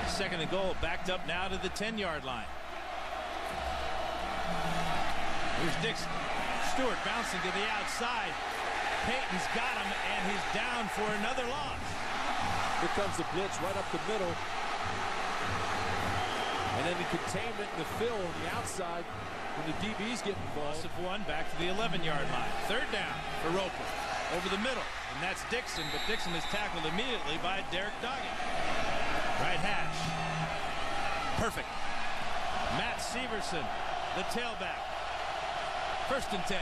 Second and goal, backed up now to the 10-yard line. Here's Dixon. Stewart bouncing to the outside. Payton's got him, and he's down for another loss. Here comes the blitz right up the middle. And then the containment and the fill on the outside when the DBs get involved. Loss of one, back to the 11-yard line. Third down for Roper. Over the middle, and that's Dixon, but Dixon is tackled immediately by Derek Doggett. Right hash. Perfect. Matt Severson, the tailback. First and 10.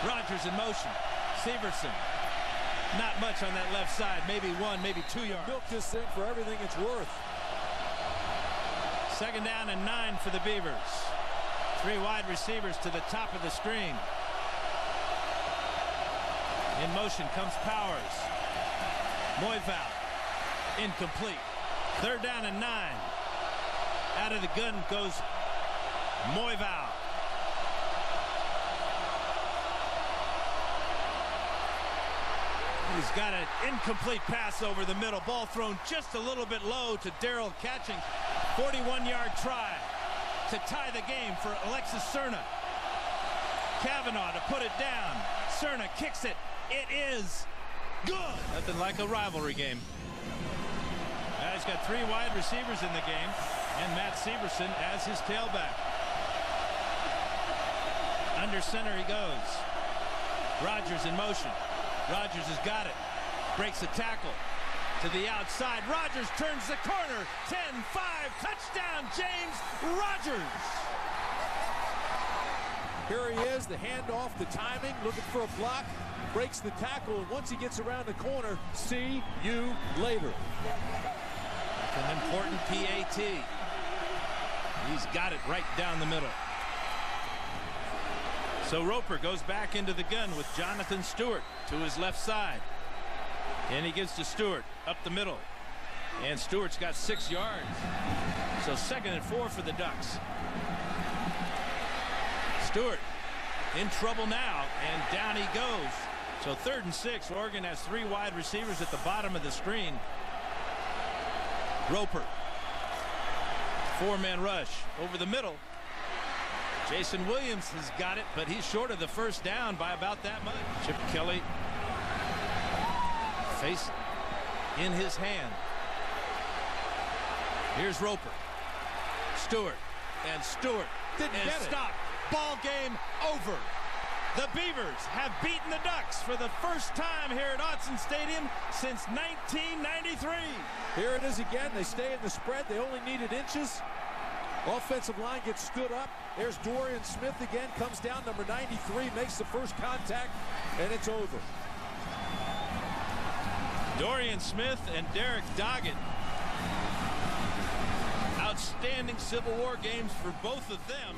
Rodgers in motion. Severson. Not much on that left side. Maybe 1, maybe 2 yards. Milk this thing for everything it's worth. Second down and 9 for the Beavers. 3 wide receivers to the top of the screen. In motion comes Powers. Moival. Incomplete. Third down and 9. Out of the gun goes Moival. He's got an incomplete pass over the middle. Ball thrown just a little bit low to Darrell catching. 41-yard try to tie the game for Alexis Serna. Kavanaugh to put it down. Serna kicks it. It is good. Nothing like a rivalry game. He's got 3 wide receivers in the game, and Matt Severson as his tailback. Under center he goes. Rodgers in motion. Rodgers has got it. Breaks the tackle to the outside. Rodgers turns the corner. 10-5. Touchdown, James Rodgers. Here he is, the handoff, the timing, looking for a block. Breaks the tackle, and once he gets around the corner, see you later. That's an important PAT. He's got it right down the middle. So Roper goes back into the gun with Jonathan Stewart to his left side. And he gives to Stewart up the middle. And Stewart's got 6 yards. So second and 4 for the Ducks. Stewart in trouble now, and down he goes. So third and 6. Oregon has 3 wide receivers at the bottom of the screen. Roper. 4-man rush over the middle. Jason Williams has got it, but he's short of the first down by about that much. Chip Kelly. Face in his hand. Here's Roper. Stewart. And Stewart didn't get it. Stop. Ball game over. The Beavers have beaten the Ducks for the first time here at Autzen Stadium since 1993. Here it is again. They stay in the spread. They only needed inches. Offensive line gets stood up. There's Dorian Smith again. Comes down, number 93, makes the first contact, and it's over. Dorian Smith and Derek Doggett. Outstanding Civil War games for both of them.